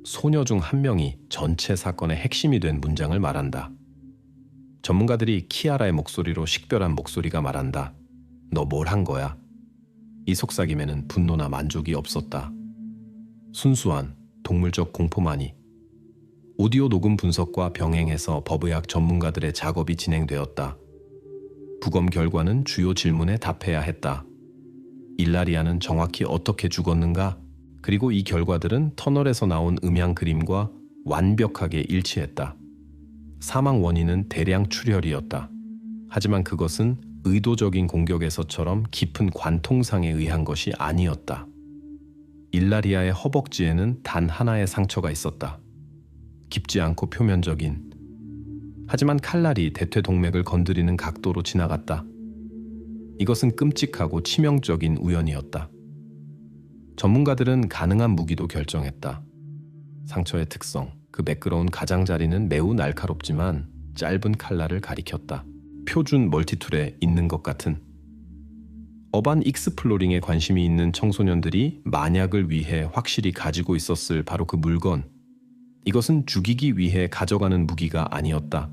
소녀 중 한 명이 전체 사건의 핵심이 된 문장을 말한다. 전문가들이 키아라의 목소리로 식별한 목소리가 말한다. 너 뭘 한 거야? 이 속삭임에는 분노나 만족이 없었다. 순수한 동물적 공포만이. 오디오 녹음 분석과 병행해서 법의학 전문가들의 작업이 진행되었다. 부검 결과는 주요 질문에 답해야 했다. 일라리아는 정확히 어떻게 죽었는가? 그리고 이 결과들은 터널에서 나온 음향 그림과 완벽하게 일치했다. 사망 원인은 대량 출혈이었다. 하지만 그것은 의도적인 공격에서처럼 깊은 관통상에 의한 것이 아니었다. 일라리아의 허벅지에는 단 하나의 상처가 있었다. 깊지 않고 표면적인. 하지만 칼날이 대퇴동맥을 건드리는 각도로 지나갔다. 이것은 끔찍하고 치명적인 우연이었다. 전문가들은 가능한 무기도 결정했다. 상처의 특성, 그 매끄러운 가장자리는 매우 날카롭지만 짧은 칼날을 가리켰다. 표준 멀티툴에 있는 것 같은. 어반 익스플로링에 관심이 있는 청소년들이 만약을 위해 확실히 가지고 있었을 바로 그 물건. 이것은 죽이기 위해 가져가는 무기가 아니었다.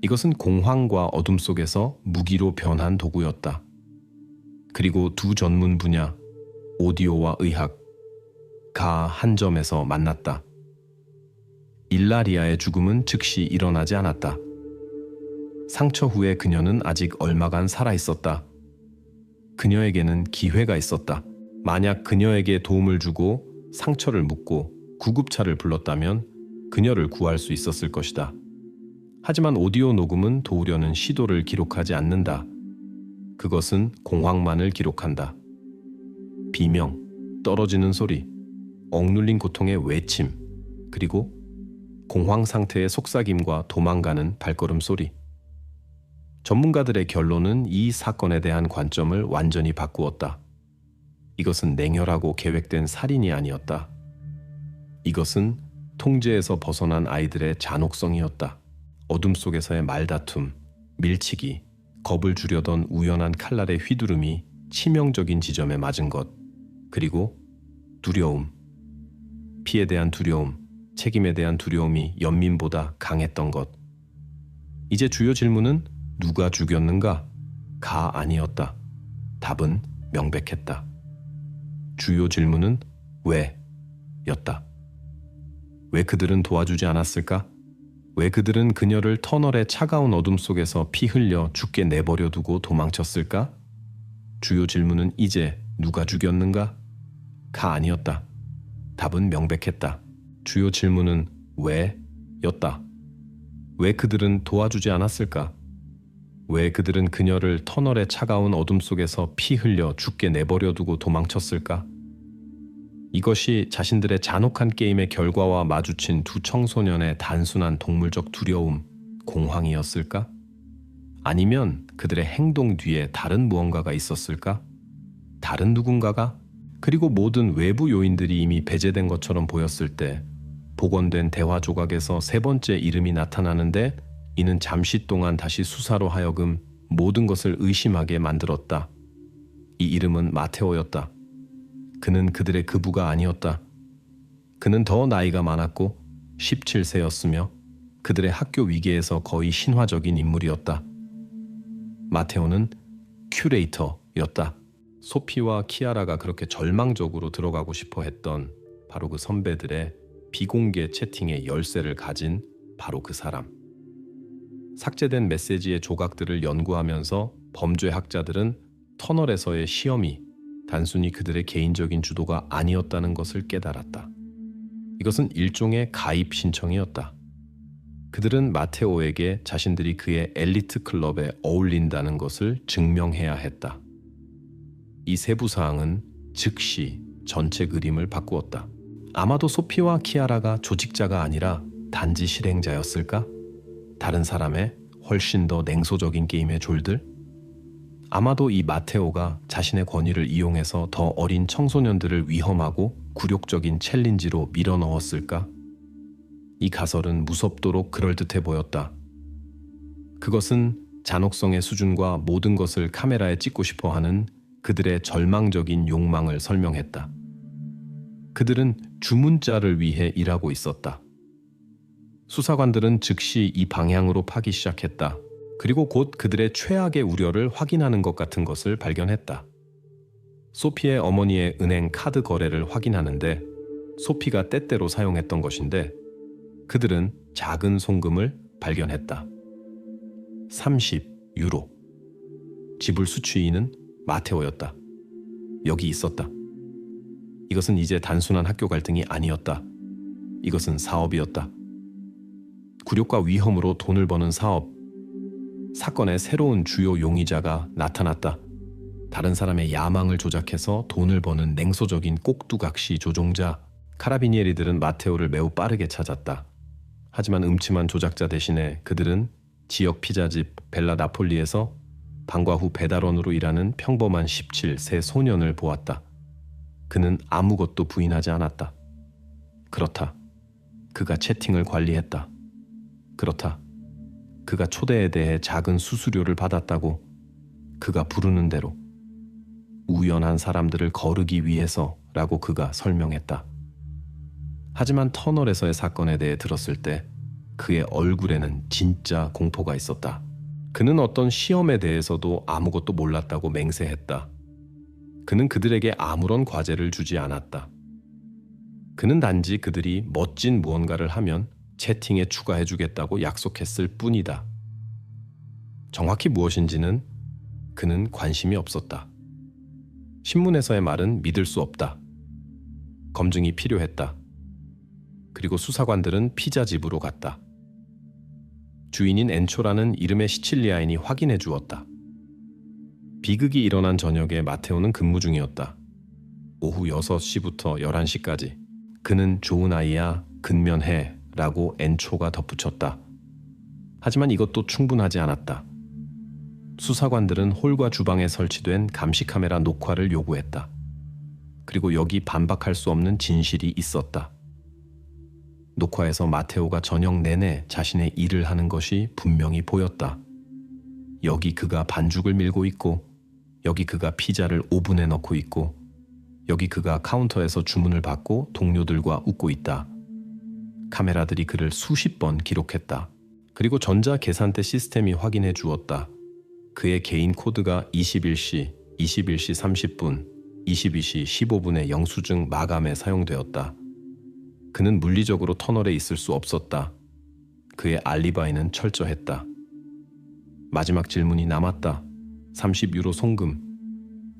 이것은 공황과 어둠 속에서 무기로 변한 도구였다. 그리고 두 전문 분야, 오디오와 의학, 가 한 점에서 만났다. 일라리아의 죽음은 즉시 일어나지 않았다. 상처 후에 그녀는 아직 얼마간 살아있었다. 그녀에게는 기회가 있었다. 만약 그녀에게 도움을 주고 상처를 묶고 구급차를 불렀다면 그녀를 구할 수 있었을 것이다. 하지만 오디오 녹음은 도우려는 시도를 기록하지 않는다. 그것은 공황만을 기록한다. 비명, 떨어지는 소리, 억눌린 고통의 외침, 그리고 공황 상태의 속삭임과 도망가는 발걸음 소리. 전문가들의 결론은 이 사건에 대한 관점을 완전히 바꾸었다. 이것은 냉혈하고 계획된 살인이 아니었다. 이것은 통제에서 벗어난 아이들의 잔혹성이었다. 어둠 속에서의 말다툼, 밀치기, 겁을 주려던 우연한 칼날의 휘두름이 치명적인 지점에 맞은 것, 그리고 두려움. 피에 대한 두려움, 책임에 대한 두려움이 연민보다 강했던 것. 이제 주요 질문은 누가 죽였는가? 가 아니었다. 답은 명백했다. 주요 질문은 왜? 였다. 왜 그들은 도와주지 않았을까? 왜 그들은 그녀를 터널의 차가운 어둠 속에서 피 흘려 죽게 내버려 두고 도망쳤을까? 주요 질문은 이제 누가 죽였는가? 가 아니었다. 답은 명백했다. 주요 질문은 왜? 였다. 왜 그들은 도와주지 않았을까? 왜 그들은 그녀를 터널의 차가운 어둠 속에서 피 흘려 죽게 내버려 두고 도망쳤을까? 이것이 자신들의 잔혹한 게임의 결과와 마주친 두 청소년의 단순한 동물적 두려움, 공황이었을까? 아니면 그들의 행동 뒤에 다른 무언가가 있었을까? 다른 누군가가? 그리고 모든 외부 요인들이 이미 배제된 것처럼 보였을 때 복원된 대화 조각에서 세 번째 이름이 나타나는데 이는 잠시 동안 다시 수사로 하여금 모든 것을 의심하게 만들었다. 이 이름은 마테오였다. 그는 그들의 그부가 아니었다. 그는 더 나이가 많았고 17세였으며 그들의 학교 위계에서 거의 신화적인 인물이었다. 마테오는 큐레이터였다. 소피와 키아라가 그렇게 절망적으로 들어가고 싶어 했던 바로 그 선배들의 비공개 채팅의 열쇠를 가진 바로 그 사람. 삭제된 메시지의 조각들을 연구하면서 범죄학자들은 터널에서의 시험이 단순히 그들의 개인적인 주도가 아니었다는 것을 깨달았다. 이것은 일종의 가입 신청이었다. 그들은 마테오에게 자신들이 그의 엘리트 클럽에 어울린다는 것을 증명해야 했다. 이 세부 사항은 즉시 전체 그림을 바꾸었다. 아마도 소피와 키아라가 조직자가 아니라 단지 실행자였을까? 다른 사람의 훨씬 더 냉소적인 게임의 졸들? 아마도 이 마테오가 자신의 권위를 이용해서 더 어린 청소년들을 위험하고 굴욕적인 챌린지로 밀어넣었을까? 이 가설은 무섭도록 그럴듯해 보였다. 그것은 잔혹성의 수준과 모든 것을 카메라에 찍고 싶어 하는 그들의 절망적인 욕망을 설명했다. 그들은 주문자를 위해 일하고 있었다. 수사관들은 즉시 이 방향으로 파기 시작했다. 그리고 곧 그들의 최악의 우려를 확인하는 것 같은 것을 발견했다. 소피의 어머니의 은행 카드 거래를 확인하는데 소피가 때때로 사용했던 것인데 그들은 작은 송금을 발견했다. 30유로. 지불 수취인은 마테오였다. 여기 있었다. 이것은 이제 단순한 학교 갈등이 아니었다. 이것은 사업이었다. 굴욕과 위험으로 돈을 버는 사업. 사건의 새로운 주요 용의자가 나타났다. 다른 사람의 야망을 조작해서 돈을 버는 냉소적인 꼭두각시 조종자. 카라비니에리들은 마테오를 매우 빠르게 찾았다. 하지만 음침한 조작자 대신에 그들은 지역 피자집 벨라 나폴리에서 방과 후 배달원으로 일하는 평범한 17세 소년을 보았다. 그는 아무것도 부인하지 않았다. 그렇다. 그가 채팅을 관리했다. 그렇다. 그가 초대에 대해 작은 수수료를 받았다고. 그가 부르는 대로. 우연한 사람들을 거르기 위해서라고 그가 설명했다. 하지만 터널에서의 사건에 대해 들었을 때 그의 얼굴에는 진짜 공포가 있었다. 그는 어떤 시험에 대해서도 아무것도 몰랐다고 맹세했다. 그는 그들에게 아무런 과제를 주지 않았다. 그는 단지 그들이 멋진 무언가를 하면 채팅에 추가해주겠다고 약속했을 뿐이다. 정확히 무엇인지는 그는 관심이 없었다. 신문에서의 말은 믿을 수 없다. 검증이 필요했다. 그리고 수사관들은 피자집으로 갔다. 주인인 엔초라는 이름의 시칠리아인이 확인해 주었다. 비극이 일어난 저녁에 마테오는 근무 중이었다. 오후 6시부터 11시까지. 그는 좋은 아이야, 근면해 라고 엔초가 덧붙였다. 하지만 이것도 충분하지 않았다. 수사관들은 홀과 주방에 설치된 감시 카메라 녹화를 요구했다. 그리고 여기 반박할 수 없는 진실이 있었다. 녹화에서 마테오가 저녁 내내 자신의 일을 하는 것이 분명히 보였다. 여기 그가 반죽을 밀고 있고, 여기 그가 피자를 오븐에 넣고 있고, 여기 그가 카운터에서 주문을 받고 동료들과 웃고 있다. 카메라들이 그를 수십 번 기록했다. 그리고 전자 계산대 시스템이 확인해 주었다. 그의 개인 코드가 21시, 21시 30분, 22시 15분의 영수증 마감에 사용되었다. 그는 물리적으로 터널에 있을 수 없었다. 그의 알리바이는 철저했다. 마지막 질문이 남았다. 30유로 송금.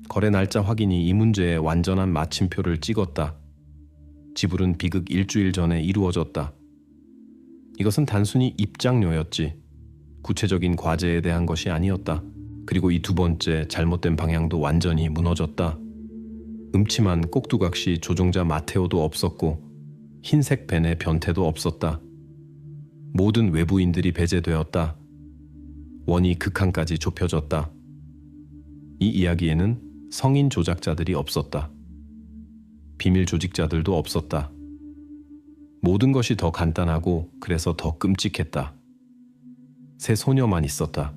거래 날짜 확인이 이 문제의 완전한 마침표를 찍었다. 지불은 비극 일주일 전에 이루어졌다. 이것은 단순히 입장료였지. 구체적인 과제에 대한 것이 아니었다. 그리고 이 두 번째 잘못된 방향도 완전히 무너졌다. 음침한 꼭두각시 조종자 마테오도 없었고 흰색 벤의 변태도 없었다. 모든 외부인들이 배제되었다. 원이 극한까지 좁혀졌다. 이 이야기에는 성인 조작자들이 없었다. 비밀 조직자들도 없었다. 모든 것이 더 간단하고 그래서 더 끔찍했다. 세 소녀만 있었다.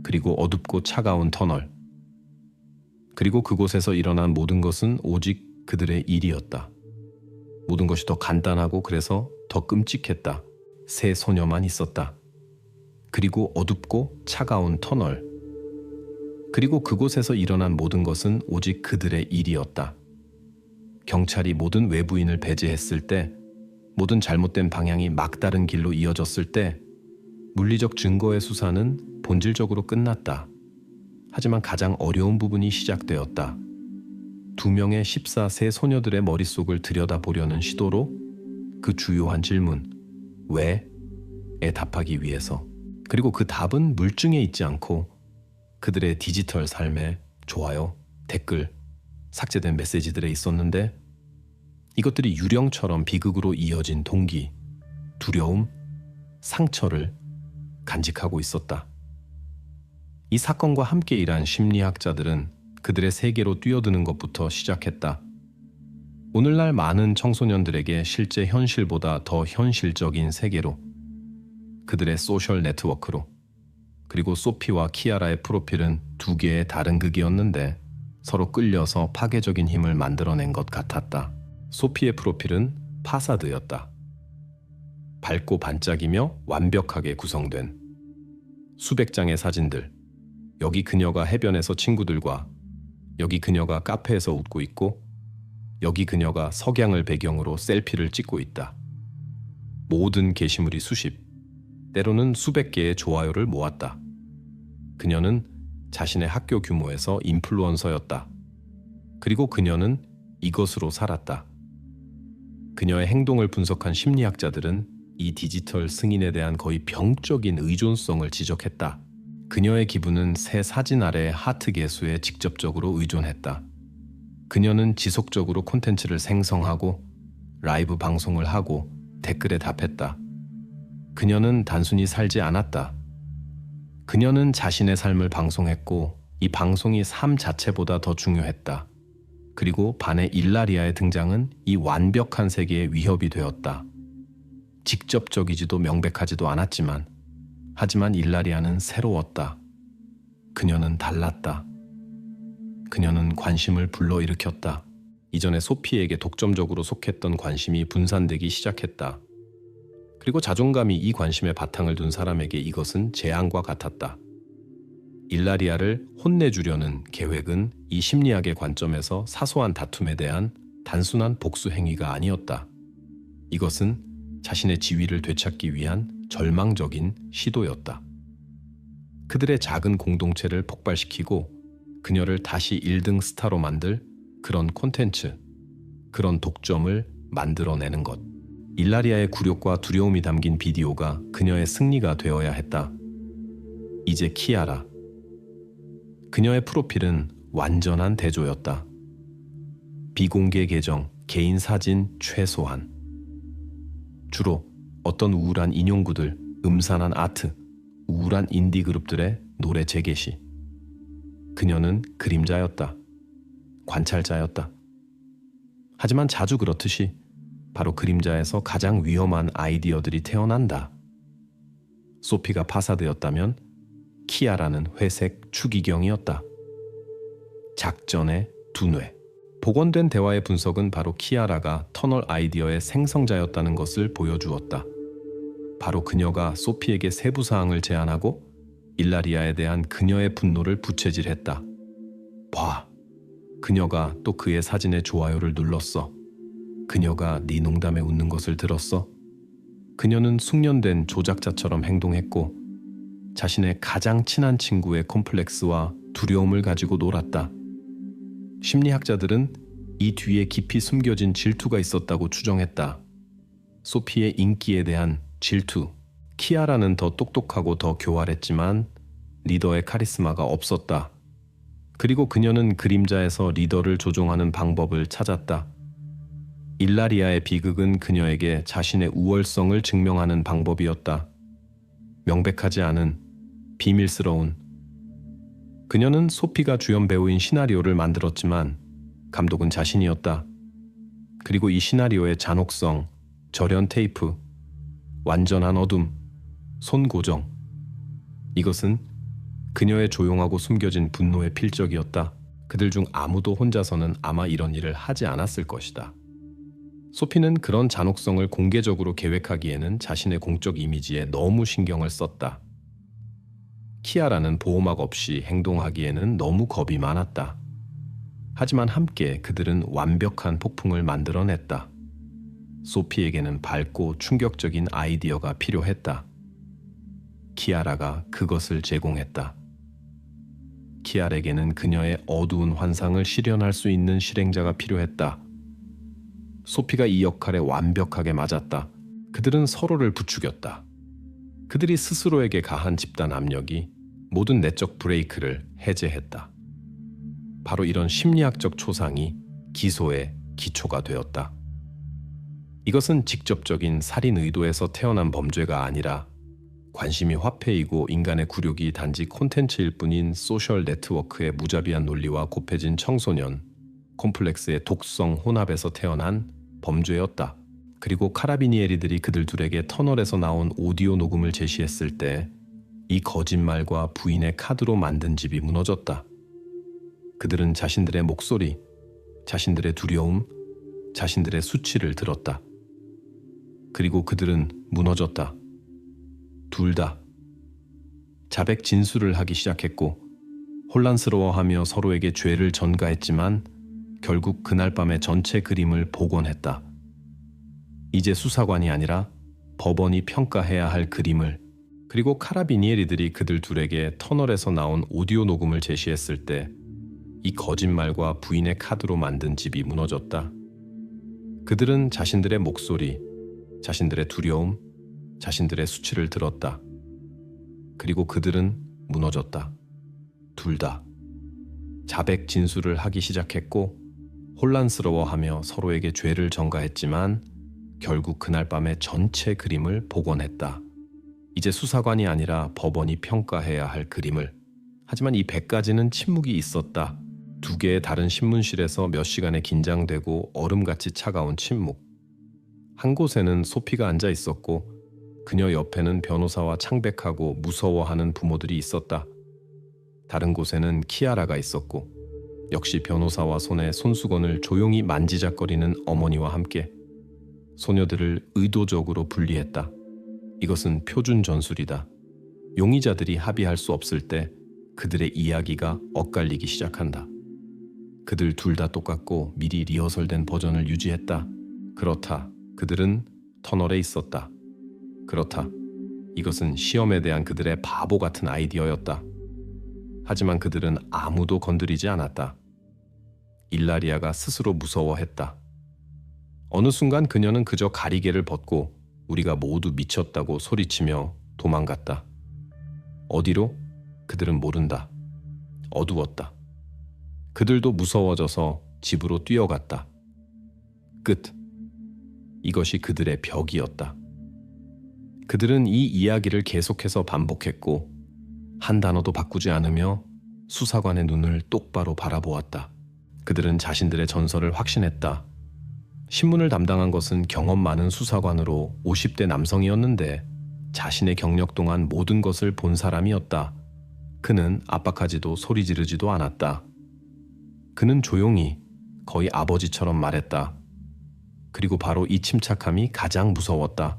그리고 어둡고 차가운 터널. 그리고 그곳에서 일어난 모든 것은 오직 그들의 일이었다. 모든 것이 더 간단하고 그래서 더 끔찍했다. 세 소녀만 있었다. 그리고 어둡고 차가운 터널. 그리고 그곳에서 일어난 모든 것은 오직 그들의 일이었다. 경찰이 모든 외부인을 배제했을 때, 모든 잘못된 방향이 막다른 길로 이어졌을 때, 물리적 증거의 수사는 본질적으로 끝났다. 하지만 가장 어려운 부분이 시작되었다. 2명의 14세 소녀들의 머릿속을 들여다보려는 시도로 그 주요한 질문, 왜에 답하기 위해서. 그리고 그 답은 물증에 있지 않고 그들의 디지털 삶에 좋아요, 댓글, 삭제된 메시지들에 있었는데 이것들이 유령처럼 비극으로 이어진 동기, 두려움, 상처를 간직하고 있었다. 이 사건과 함께 일한 심리학자들은 그들의 세계로 뛰어드는 것부터 시작했다. 오늘날 많은 청소년들에게 실제 현실보다 더 현실적인 세계로, 그들의 소셜 네트워크로, 그리고 소피와 키아라의 프로필은 두 개의 다른 극이었는데 서로 끌려서 파괴적인 힘을 만들어낸 것 같았다. 소피의 프로필은 파사드였다. 밝고 반짝이며 완벽하게 구성된 수백 장의 사진들. 여기 그녀가 해변에서 친구들과, 여기 그녀가 카페에서 웃고 있고, 여기 그녀가 석양을 배경으로 셀피를 찍고 있다. 모든 게시물이 수십, 때로는 수백 개의 좋아요를 모았다. 그녀는 자신의 학교 규모에서 인플루언서였다. 그리고 그녀는 이것으로 살았다. 그녀의 행동을 분석한 심리학자들은 이 디지털 승인에 대한 거의 병적인 의존성을 지적했다. 그녀의 기분은 새 사진 아래의 하트 개수에 직접적으로 의존했다. 그녀는 지속적으로 콘텐츠를 생성하고 라이브 방송을 하고 댓글에 답했다. 그녀는 단순히 살지 않았다. 그녀는 자신의 삶을 방송했고 이 방송이 삶 자체보다 더 중요했다. 그리고 반의 일라리아의 등장은 이 완벽한 세계의 위협이 되었다. 직접적이지도 명백하지도 않았지만, 하지만 일라리아는 새로웠다. 그녀는 달랐다. 그녀는 관심을 불러일으켰다. 이전에 소피에게 독점적으로 속했던 관심이 분산되기 시작했다. 그리고 자존감이 이 관심에 바탕을 둔 사람에게 이것은 재앙과 같았다. 일라리아를 혼내주려는 계획은 이 심리학의 관점에서 사소한 다툼에 대한 단순한 복수 행위가 아니었다. 이것은 자신의 지위를 되찾기 위한 절망적인 시도였다. 그들의 작은 공동체를 폭발시키고 그녀를 다시 1등 스타로 만들 그런 콘텐츠, 그런 독점을 만들어내는 것. 일라리아의 굴욕과 두려움이 담긴 비디오가 그녀의 승리가 되어야 했다. 이제 키아라. 그녀의 프로필은 완전한 대조였다. 비공개 계정, 개인 사진 최소한. 주로 어떤 우울한 인용구들, 음산한 아트, 우울한 인디 그룹들의 노래 재개시. 그녀는 그림자였다. 관찰자였다. 하지만 자주 그렇듯이 바로 그림자에서 가장 위험한 아이디어들이 태어난다. 소피가 파사드였다면 키아라는 회색 추기경이었다. 작전의 두뇌. 복원된 대화의 분석은 바로 키아라가 터널 아이디어의 생성자였다는 것을 보여주었다. 바로 그녀가 소피에게 세부 사항을 제안하고 일라리아에 대한 그녀의 분노를 부채질했다. 봐, 그녀가 또 그의 사진에 좋아요를 눌렀어. 그녀가 네 농담에 웃는 것을 들었어. 그녀는 숙련된 조작자처럼 행동했고 자신의 가장 친한 친구의 콤플렉스와 두려움을 가지고 놀았다. 심리학자들은 이 뒤에 깊이 숨겨진 질투가 있었다고 추정했다. 소피의 인기에 대한 질투. 키아라는 더 똑똑하고 더 교활했지만 리더의 카리스마가 없었다. 그리고 그녀는 그림자에서 리더를 조종하는 방법을 찾았다. 일라리아의 비극은 그녀에게 자신의 우월성을 증명하는 방법이었다. 명백하지 않은, 비밀스러운. 그녀는 소피가 주연 배우인 시나리오를 만들었지만 감독은 자신이었다. 그리고 이 시나리오의 잔혹성, 절연 테이프, 완전한 어둠, 손 고정. 이것은 그녀의 조용하고 숨겨진 분노의 필적이었다. 그들 중 아무도 혼자서는 아마 이런 일을 하지 않았을 것이다. 소피는 그런 잔혹성을 공개적으로 계획하기에는 자신의 공적 이미지에 너무 신경을 썼다. 키아라는 보호막 없이 행동하기에는 너무 겁이 많았다. 하지만 함께 그들은 완벽한 폭풍을 만들어냈다. 소피에게는 밝고 충격적인 아이디어가 필요했다. 키아라가 그것을 제공했다. 키아라에게는 그녀의 어두운 환상을 실현할 수 있는 실행자가 필요했다. 소피가 이 역할에 완벽하게 맞았다. 그들은 서로를 부추겼다. 그들이 스스로에게 가한 집단 압력이 모든 내적 브레이크를 해제했다. 바로 이런 심리학적 초상이 기소의 기초가 되었다. 이것은 직접적인 살인 의도에서 태어난 범죄가 아니라 관심이 화폐이고 인간의 굴욕이 단지 콘텐츠일 뿐인 소셜 네트워크의 무자비한 논리와 곱해진 청소년, 콤플렉스의 독성 혼합에서 태어난 범죄였다. 그리고 카라비니에리들이 그들 둘에게 터널에서 나온 오디오 녹음을 제시했을 때 이 거짓말과 부인의 카드로 만든 집이 무너졌다. 그들은 자신들의 목소리, 자신들의 두려움, 자신들의 수치를 들었다. 그리고 그들은 무너졌다. 둘 다. 자백 진술을 하기 시작했고 혼란스러워하며 서로에게 죄를 전가했지만 결국 그날 밤의 전체 그림을 복원했다. 이제 수사관이 아니라 법원이 평가해야 할 그림을. 그리고 카라비니에리들이 그들 둘에게 터널에서 나온 오디오 녹음을 제시했을 때 이 거짓말과 부인의 카드로 만든 집이 무너졌다. 그들은 자신들의 목소리, 자신들의 두려움, 자신들의 수치를 들었다. 그리고 그들은 무너졌다. 둘 다. 자백 진술을 하기 시작했고 혼란스러워하며 서로에게 죄를 전가했지만 결국 그날 밤의 전체 그림을 복원했다. 이제 수사관이 아니라 법원이 평가해야 할 그림을. 하지만 이 100가지는 침묵이 있었다. 두 개의 다른 신문실에서 몇 시간의 긴장되고 얼음같이 차가운 침묵. 한 곳에는 소피가 앉아 있었고 그녀 옆에는 변호사와 창백하고 무서워하는 부모들이 있었다. 다른 곳에는 키아라가 있었고 역시 변호사와 손에 손수건을 조용히 만지작거리는 어머니와 함께 소녀들을 의도적으로 분리했다. 이것은 표준 전술이다. 용의자들이 합의할 수 없을 때 그들의 이야기가 엇갈리기 시작한다. 그들 둘 다 똑같고 미리 리허설된 버전을 유지했다. 그렇다. 그들은 터널에 있었다. 그렇다. 이것은 시험에 대한 그들의 바보 같은 아이디어였다. 하지만 그들은 아무도 건드리지 않았다. 일라리아가 스스로 무서워했다. 어느 순간 그녀는 그저 가리개를 벗고 우리가 모두 미쳤다고 소리치며 도망갔다. 어디로? 그들은 모른다. 어두웠다. 그들도 무서워져서 집으로 뛰어갔다. 끝. 이것이 그들의 벽이었다. 그들은 이 이야기를 계속해서 반복했고 한 단어도 바꾸지 않으며 수사관의 눈을 똑바로 바라보았다. 그들은 자신들의 전설을 확신했다. 신문을 담당한 것은 경험 많은 수사관으로 50대 남성이었는데 자신의 경력 동안 모든 것을 본 사람이었다. 그는 압박하지도 소리 지르지도 않았다. 그는 조용히 거의 아버지처럼 말했다. 그리고 바로 이 침착함이 가장 무서웠다.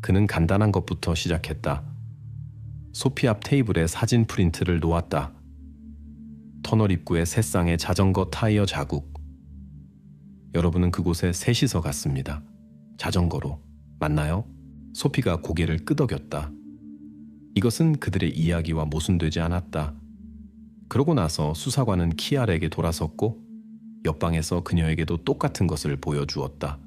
그는 간단한 것부터 시작했다. 소피 앞 테이블에 사진 프린트를 놓았다. 터널 입구에 세 쌍의 자전거 타이어 자국. 여러분은 그곳에 셋이서 갔습니다. 자전거로. 맞나요? 소피가 고개를 끄덕였다. 이것은 그들의 이야기와 모순되지 않았다. 그러고 나서 수사관은 키아라에게 돌아섰고 옆방에서 그녀에게도 똑같은 것을 보여주었다.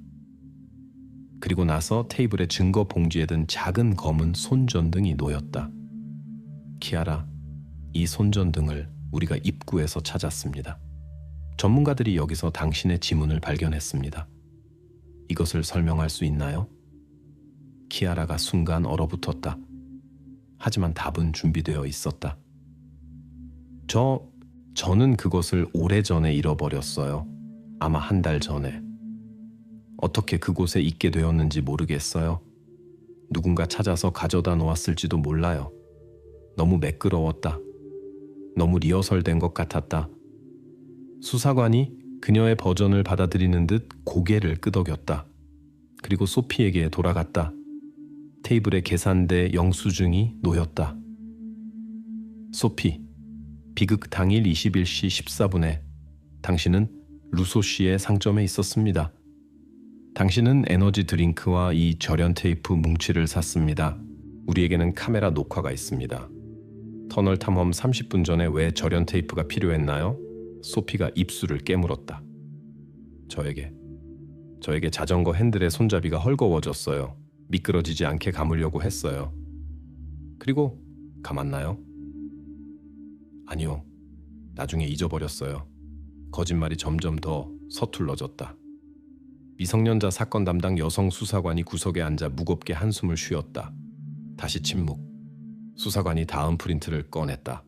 그리고 나서 테이블에 증거 봉지에 든 작은 검은 손전등이 놓였다. 키아라, 이 손전등을 우리가 입구에서 찾았습니다. 전문가들이 여기서 당신의 지문을 발견했습니다. 이것을 설명할 수 있나요? 키아라가 순간 얼어붙었다. 하지만 답은 준비되어 있었다. 저는 그것을 오래전에 잃어버렸어요. 아마 한 달 전에. 어떻게 그곳에 있게 되었는지 모르겠어요. 누군가 찾아서 가져다 놓았을지도 몰라요. 너무 매끄러웠다. 너무 리허설된 것 같았다. 수사관이 그녀의 버전을 받아들이는 듯 고개를 끄덕였다. 그리고 소피에게 돌아갔다. 테이블에 계산대 영수증이 놓였다. 소피, 비극 당일 21시 14분에 당신은 루소 씨의 상점에 있었습니다. 당신은 에너지 드링크와 이 절연 테이프 뭉치를 샀습니다. 우리에게는 카메라 녹화가 있습니다. 터널 탐험 30분 전에 왜 절연 테이프가 필요했나요? 소피가 입술을 깨물었다. 저에게 자전거 핸들의 손잡이가 헐거워졌어요. 미끄러지지 않게 감으려고 했어요. 그리고 감았나요? 아니요. 나중에 잊어버렸어요. 거짓말이 점점 더 서툴러졌다. 미성년자 사건 담당 여성 수사관이 구석에 앉아 무겁게 한숨을 쉬었다. 다시 침묵. 수사관이 다음 프린트를 꺼냈다.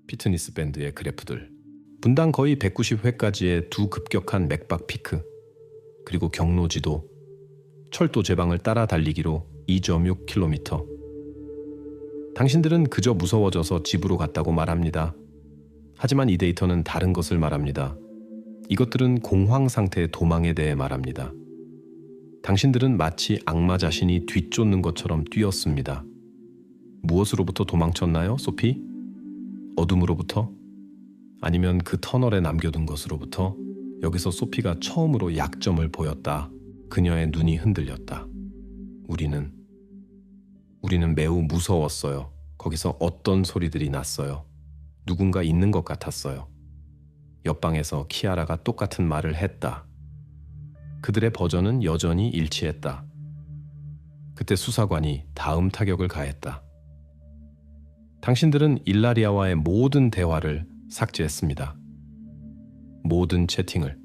피트니스 밴드의 그래프들. 분당 거의 190회까지의 두 급격한 맥박 피크, 그리고 경로지도 철도 제방을 따라 달리기로 2.6km. 당신들은 그저 무서워져서 집으로 갔다고 말합니다. 하지만 이 데이터는 다른 것을 말합니다. 이것들은 공황 상태의 도망에 대해 말합니다. 당신들은 마치 악마 자신이 뒤쫓는 것처럼 뛰었습니다. 무엇으로부터 도망쳤나요, 소피? 어둠으로부터? 아니면 그 터널에 남겨둔 것으로부터? 여기서 소피가 처음으로 약점을 보였다. 그녀의 눈이 흔들렸다. 우리는 매우 무서웠어요. 거기서 어떤 소리들이 났어요. 누군가 있는 것 같았어요. 옆방에서 키아라가 똑같은 말을 했다. 그들의 버전은 여전히 일치했다. 그때 수사관이 다음 타격을 가했다. 당신들은 일라리아와의 모든 대화를 삭제했습니다. 모든 채팅을.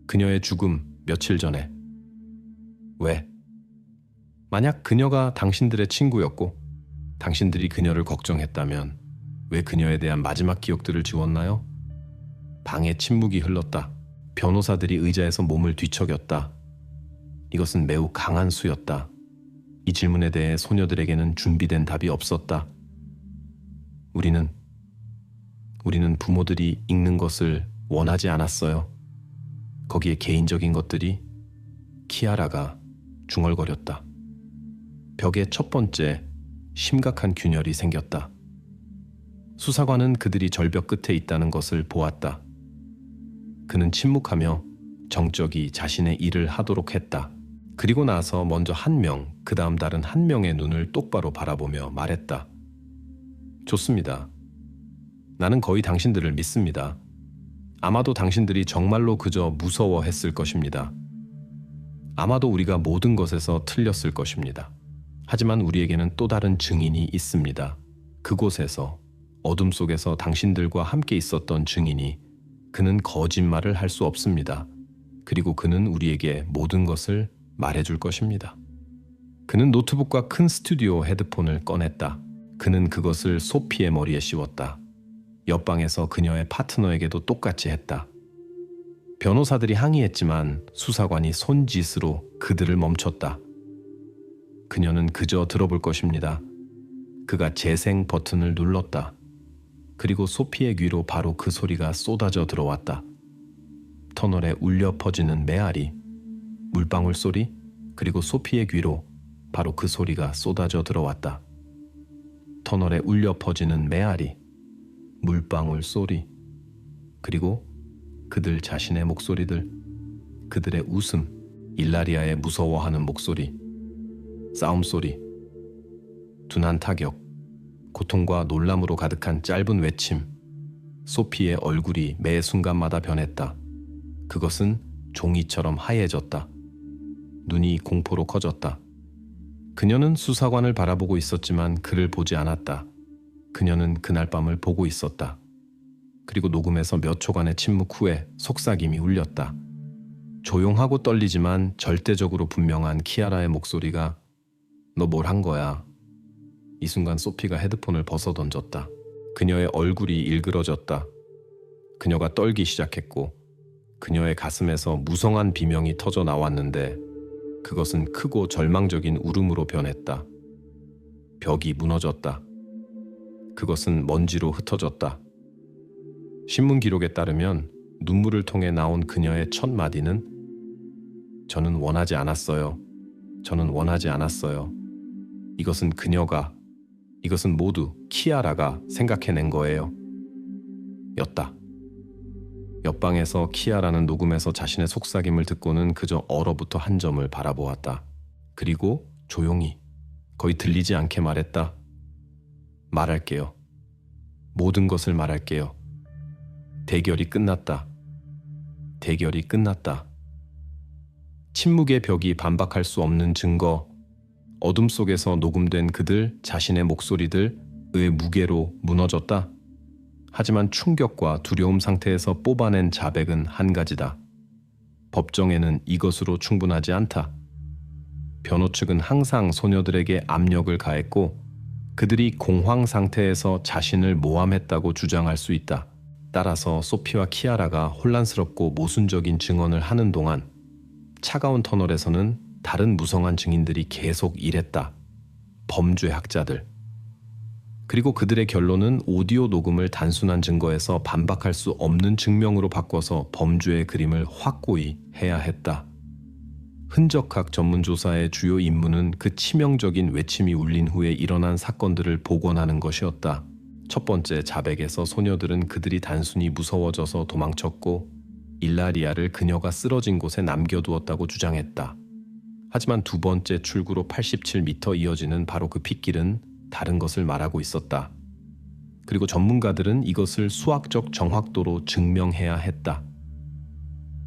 그녀의 죽음 며칠 전에. 왜? 만약 그녀가 당신들의 친구였고 당신들이 그녀를 걱정했다면 왜 그녀에 대한 마지막 기억들을 지웠나요? 방에 침묵이 흘렀다. 변호사들이 의자에서 몸을 뒤척였다. 이것은 매우 강한 수였다. 이 질문에 대해 소녀들에게는 준비된 답이 없었다. 우리는 부모들이 읽는 것을 원하지 않았어요. 거기에 개인적인 것들이. 키아라가 중얼거렸다. 벽에 첫 번째 심각한 균열이 생겼다. 수사관은 그들이 절벽 끝에 있다는 것을 보았다. 그는 침묵하며 정적이 자신의 일을 하도록 했다. 그리고 나서 먼저 한 명, 그 다음 다른 한 명의 눈을 똑바로 바라보며 말했다. 좋습니다. 나는 거의 당신들을 믿습니다. 아마도 당신들이 정말로 그저 무서워했을 것입니다. 아마도 우리가 모든 것에서 틀렸을 것입니다. 하지만 우리에게는 또 다른 증인이 있습니다. 그곳에서, 어둠 속에서 당신들과 함께 있었던 증인이. 그는 거짓말을 할 수 없습니다. 그리고 그는 우리에게 모든 것을 말해줄 것입니다. 그는 노트북과 큰 스튜디오 헤드폰을 꺼냈다. 그는 그것을 소피의 머리에 씌웠다. 옆방에서 그녀의 파트너에게도 똑같이 했다. 변호사들이 항의했지만 수사관이 손짓으로 그들을 멈췄다. 그녀는 그저 들어볼 것입니다. 그가 재생 버튼을 눌렀다. 그리고 소피의 귀로 바로 그 소리가 쏟아져 들어왔다. 터널에 울려 퍼지는 메아리, 물방울 소리, 그리고 소피의 귀로 바로 그 소리가 쏟아져 들어왔다. 터널에 울려 퍼지는 메아리, 물방울 소리, 그리고 그들 자신의 목소리들, 그들의 웃음, 일라리아의 무서워하는 목소리, 싸움 소리, 둔한 타격, 고통과 놀람으로 가득한 짧은 외침. 소피의 얼굴이 매 순간마다 변했다. 그것은 종이처럼 하얘졌다. 눈이 공포로 커졌다. 그녀는 수사관을 바라보고 있었지만 그를 보지 않았다. 그녀는 그날 밤을 보고 있었다. 그리고 녹음에서 몇 초간의 침묵 후에 속삭임이 울렸다. 조용하고 떨리지만 절대적으로 분명한 키아라의 목소리가 너 뭘 한 거야? 이 순간 소피가 헤드폰을 벗어던졌다. 그녀의 얼굴이 일그러졌다. 그녀가 떨기 시작했고 그녀의 가슴에서 무성한 비명이 터져 나왔는데 그것은 크고 절망적인 울음으로 변했다. 벽이 무너졌다. 그것은 먼지로 흩어졌다. 신문 기록에 따르면 눈물을 통해 나온 그녀의 첫 마디는 저는 원하지 않았어요. 저는 원하지 않았어요. 이것은 모두 키아라가 생각해낸 거예요. 였다. 옆방에서 키아라는 녹음에서 자신의 속삭임을 듣고는 그저 얼어붙어 한 점을 바라보았다. 그리고 조용히, 거의 들리지 않게 말했다. 말할게요. 모든 것을 말할게요. 대결이 끝났다. 대결이 끝났다. 침묵의 벽이 반박할 수 없는 증거, 어둠 속에서 녹음된 그들 자신의 목소리들의 무게로 무너졌다. 하지만 충격과 두려움 상태에서 뽑아낸 자백은 한 가지다. 법정에는 이것으로 충분하지 않다. 변호 측은 항상 소녀들에게 압력을 가했고 그들이 공황 상태에서 자신을 모함했다고 주장할 수 있다. 따라서 소피와 키아라가 혼란스럽고 모순적인 증언을 하는 동안 차가운 터널에서는 다른 무성한 증인들이 계속 일했다. 범죄학자들. 그리고 그들의 결론은 오디오 녹음을 단순한 증거에서 반박할 수 없는 증명으로 바꿔서 범죄의 그림을 확고히 해야 했다. 흔적학 전문조사의 주요 임무는 그 치명적인 외침이 울린 후에 일어난 사건들을 복원하는 것이었다. 첫 번째 자백에서 소녀들은 그들이 단순히 무서워져서 도망쳤고 일라리아를 그녀가 쓰러진 곳에 남겨두었다고 주장했다. 하지만 두 번째 출구로 87m 이어지는 바로 그 핏길은 다른 것을 말하고 있었다. 그리고 전문가들은 이것을 수학적 정확도로 증명해야 했다.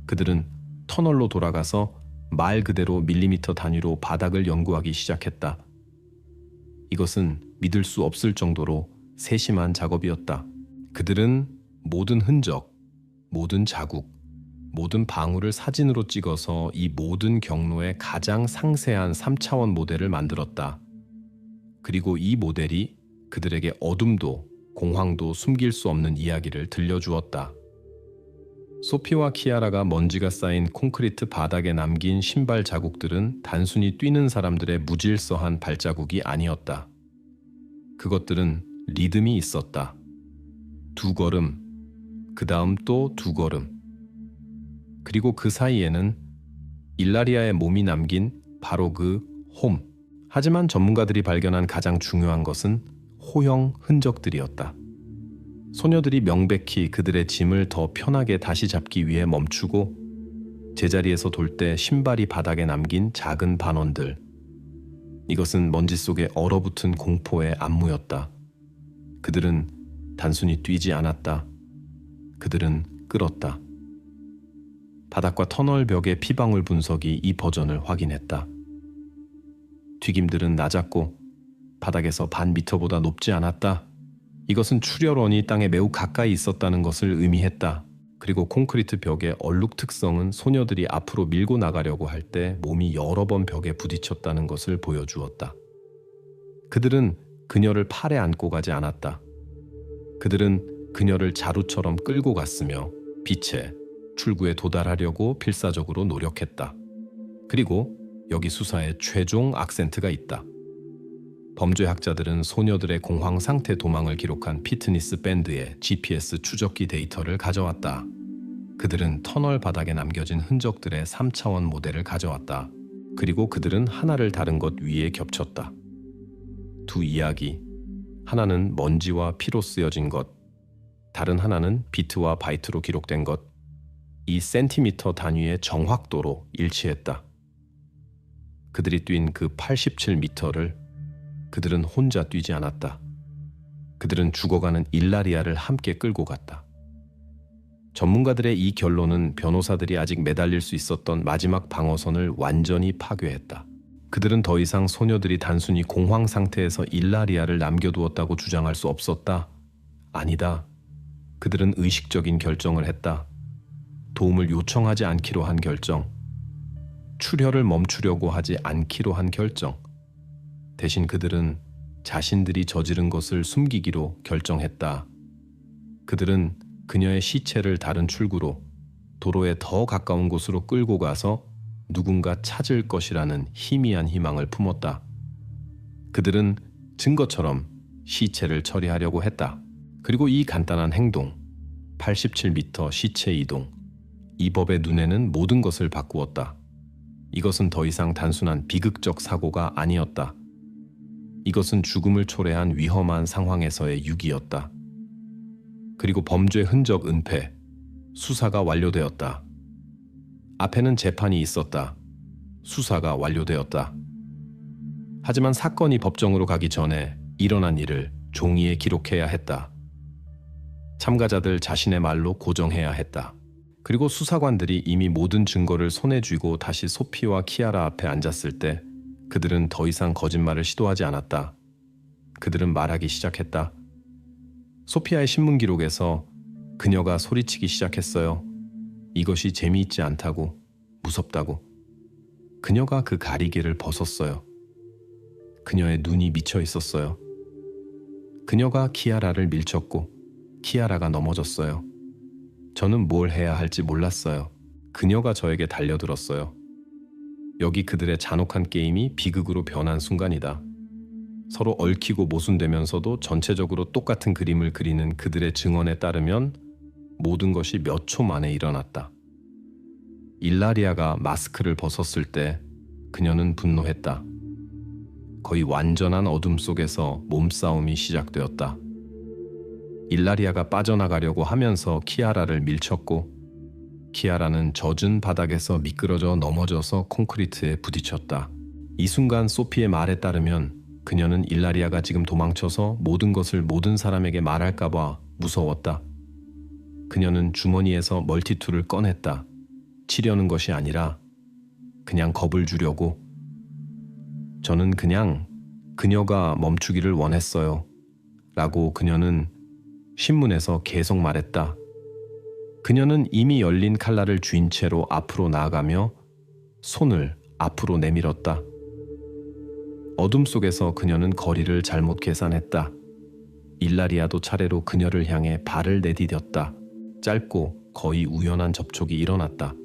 그들은 터널로 돌아가서 말 그대로 밀리미터 단위로 바닥을 연구하기 시작했다. 이것은 믿을 수 없을 정도로 세심한 작업이었다. 그들은 모든 흔적, 모든 자국, 모든 방울을 사진으로 찍어서 이 모든 경로의 가장 상세한 3차원 모델을 만들었다. 그리고 이 모델이 그들에게 어둠도 공황도 숨길 수 없는 이야기를 들려주었다. 소피와 키아라가 먼지가 쌓인 콘크리트 바닥에 남긴 신발 자국들은 단순히 뛰는 사람들의 무질서한 발자국이 아니었다. 그것들은 리듬이 있었다. 두 걸음, 그 다음 또 두 걸음. 그리고 그 사이에는 일라리아의 몸이 남긴 바로 그 홈. 하지만 전문가들이 발견한 가장 중요한 것은 호형 흔적들이었다. 소녀들이 명백히 그들의 짐을 더 편하게 다시 잡기 위해 멈추고 제자리에서 돌 때 신발이 바닥에 남긴 작은 반원들. 이것은 먼지 속에 얼어붙은 공포의 안무였다. 그들은 단순히 뛰지 않았다. 그들은 끌었다. 바닥과 터널 벽의 피방울 분석이 이 버전을 확인했다. 튀김들은 낮았고 바닥에서 반 미터보다 높지 않았다. 이것은 출혈원이 땅에 매우 가까이 있었다는 것을 의미했다. 그리고 콘크리트 벽의 얼룩 특성은 소녀들이 앞으로 밀고 나가려고 할 때 몸이 여러 번 벽에 부딪혔다는 것을 보여주었다. 그들은 그녀를 팔에 안고 가지 않았다. 그들은 그녀를 자루처럼 끌고 갔으며 빛의 출구에 도달하려고 필사적으로 노력했다. 그리고 여기 수사의 최종 악센트가 있다. 범죄학자들은 소녀들의 공황 상태 도망을 기록한 피트니스 밴드의 GPS 추적기 데이터를 가져왔다. 그들은 터널 바닥에 남겨진 흔적들의 3차원 모델을 가져왔다. 그리고 그들은 하나를 다른 것 위에 겹쳤다. 두 이야기, 하나는 먼지와 피로 쓰여진 것, 다른 하나는 비트와 바이트로 기록된 것, 이 센티미터 단위의 정확도로 일치했다. 그들이 뛴 그 87m를 그들은 혼자 뛰지 않았다. 그들은 죽어가는 일라리아를 함께 끌고 갔다. 전문가들의 이 결론은 변호사들이 아직 매달릴 수 있었던 마지막 방어선을 완전히 파괴했다. 그들은 더 이상 소녀들이 단순히 공황 상태에서 일라리아를 남겨두었다고 주장할 수 없었다. 아니다. 그들은 의식적인 결정을 했다. 도움을 요청하지 않기로 한 결정. 출혈을 멈추려고 하지 않기로 한 결정. 대신 그들은 자신들이 저지른 것을 숨기기로 결정했다. 그들은 그녀의 시체를 다른 출구로, 도로에 더 가까운 곳으로 끌고 가서 누군가 찾을 것이라는 희미한 희망을 품었다. 그들은 증거처럼 시체를 처리하려고 했다. 그리고 이 간단한 행동, 87m 시체 이동, 이 법의 눈에는 모든 것을 바꾸었다. 이것은 더 이상 단순한 비극적 사고가 아니었다. 이것은 죽음을 초래한 위험한 상황에서의 유기였다. 그리고 범죄 흔적 은폐, 수사가 완료되었다. 앞에는 재판이 있었다. 수사가 완료되었다. 하지만 사건이 법정으로 가기 전에 일어난 일을 종이에 기록해야 했다. 참가자들 자신의 말로 고정해야 했다. 그리고 수사관들이 이미 모든 증거를 손에 쥐고 다시 소피와 키아라 앞에 앉았을 때 그들은 더 이상 거짓말을 시도하지 않았다. 그들은 말하기 시작했다. 소피아의 신문 기록에서 그녀가 소리치기 시작했어요. 이것이 재미있지 않다고, 무섭다고. 그녀가 그 가리개를 벗었어요. 그녀의 눈이 미쳐 있었어요. 그녀가 키아라를 밀쳤고 키아라가 넘어졌어요. 저는 뭘 해야 할지 몰랐어요. 그녀가 저에게 달려들었어요. 여기 그들의 잔혹한 게임이 비극으로 변한 순간이다. 서로 얽히고 모순되면서도 전체적으로 똑같은 그림을 그리는 그들의 증언에 따르면 모든 것이 몇 초 만에 일어났다. 일라리아가 마스크를 벗었을 때 그녀는 분노했다. 거의 완전한 어둠 속에서 몸싸움이 시작되었다. 일라리아가 빠져나가려고 하면서 키아라를 밀쳤고, 키아라는 젖은 바닥에서 미끄러져 넘어져서 콘크리트에 부딪혔다. 이 순간 소피의 말에 따르면 그녀는 일라리아가 지금 도망쳐서 모든 것을 모든 사람에게 말할까봐 무서웠다. 그녀는 주머니에서 멀티툴을 꺼냈다. 치려는 것이 아니라 그냥 겁을 주려고. 저는 그냥 그녀가 멈추기를 원했어요. 라고 그녀는 신문에서 계속 말했다. 그녀는 이미 열린 칼날을 쥔 채로 앞으로 나아가며 손을 앞으로 내밀었다. 어둠 속에서 그녀는 거리를 잘못 계산했다. 일라리아도 차례로 그녀를 향해 발을 내디뎠다. 짧고 거의 우연한 접촉이 일어났다.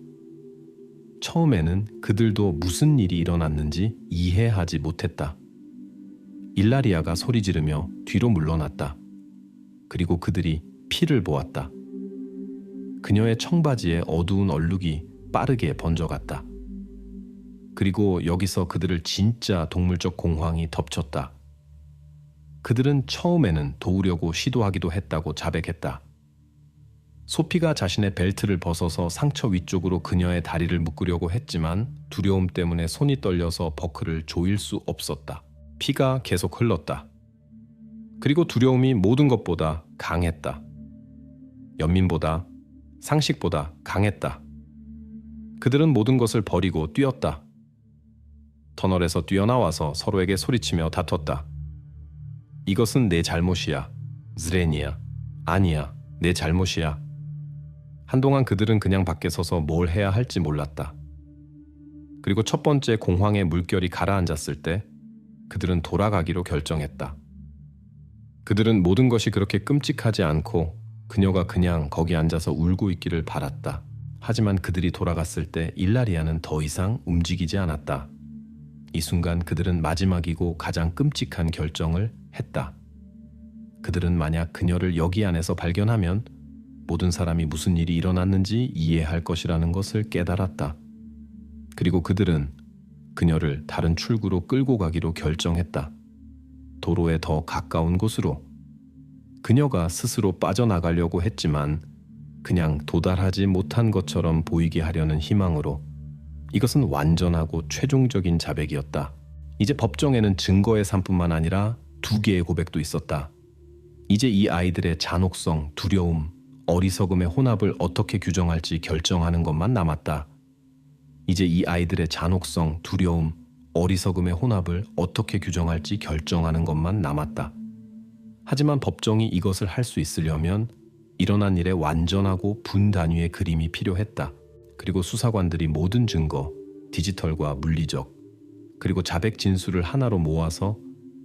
처음에는 그들도 무슨 일이 일어났는지 이해하지 못했다. 일라리아가 소리 지르며 뒤로 물러났다. 그리고 그들이 피를 보았다. 그녀의 청바지에 어두운 얼룩이 빠르게 번져갔다. 그리고 여기서 그들을 진짜 동물적 공황이 덮쳤다. 그들은 처음에는 도우려고 시도하기도 했다고 자백했다. 소피가 자신의 벨트를 벗어서 상처 위쪽으로 그녀의 다리를 묶으려고 했지만 두려움 때문에 손이 떨려서 버클을 조일 수 없었다. 피가 계속 흘렀다. 그리고 두려움이 모든 것보다 강했다. 연민보다, 상식보다 강했다. 그들은 모든 것을 버리고 뛰었다. 터널에서 뛰어나와서 서로에게 소리치며 다퉜다. 이것은 내 잘못이야.ዝ레니야. 아니야. 내 잘못이야. 한동안 그들은 그냥 밖에 서서 뭘 해야 할지 몰랐다. 그리고 첫 번째 공황의 물결이 가라앉았을 때 그들은 돌아가기로 결정했다. 그들은 모든 것이 그렇게 끔찍하지 않고 그녀가 그냥 거기 앉아서 울고 있기를 바랐다. 하지만 그들이 돌아갔을 때 일라리아는 더 이상 움직이지 않았다. 이 순간 그들은 마지막이고 가장 끔찍한 결정을 했다. 그들은 만약 그녀를 여기 안에서 발견하면 모든 사람이 무슨 일이 일어났는지 이해할 것이라는 것을 깨달았다. 그리고 그들은 그녀를 다른 출구로 끌고 가기로 결정했다. 도로에 더 가까운 곳으로. 그녀가 스스로 빠져나가려고 했지만 그냥 도달하지 못한 것처럼 보이게 하려는 희망으로. 이것은 완전하고 최종적인 자백이었다. 이제 법정에는 증거의 삶뿐만 아니라 두 개의 고백도 있었다. 이제 이 아이들의 잔혹성, 두려움, 어리석음의 혼합을 어떻게 규정할지 결정하는 것만 남았다. 이제 이 아이들의 잔혹성, 두려움, 어리석음의 혼합을 어떻게 규정할지 결정하는 것만 남았다. 하지만 법정이 이것을 할 수 있으려면 일어난 일의 완전하고 분단위의 그림이 필요했다. 그리고 수사관들이 모든 증거, 디지털과 물리적, 그리고 자백 진술을 하나로 모아서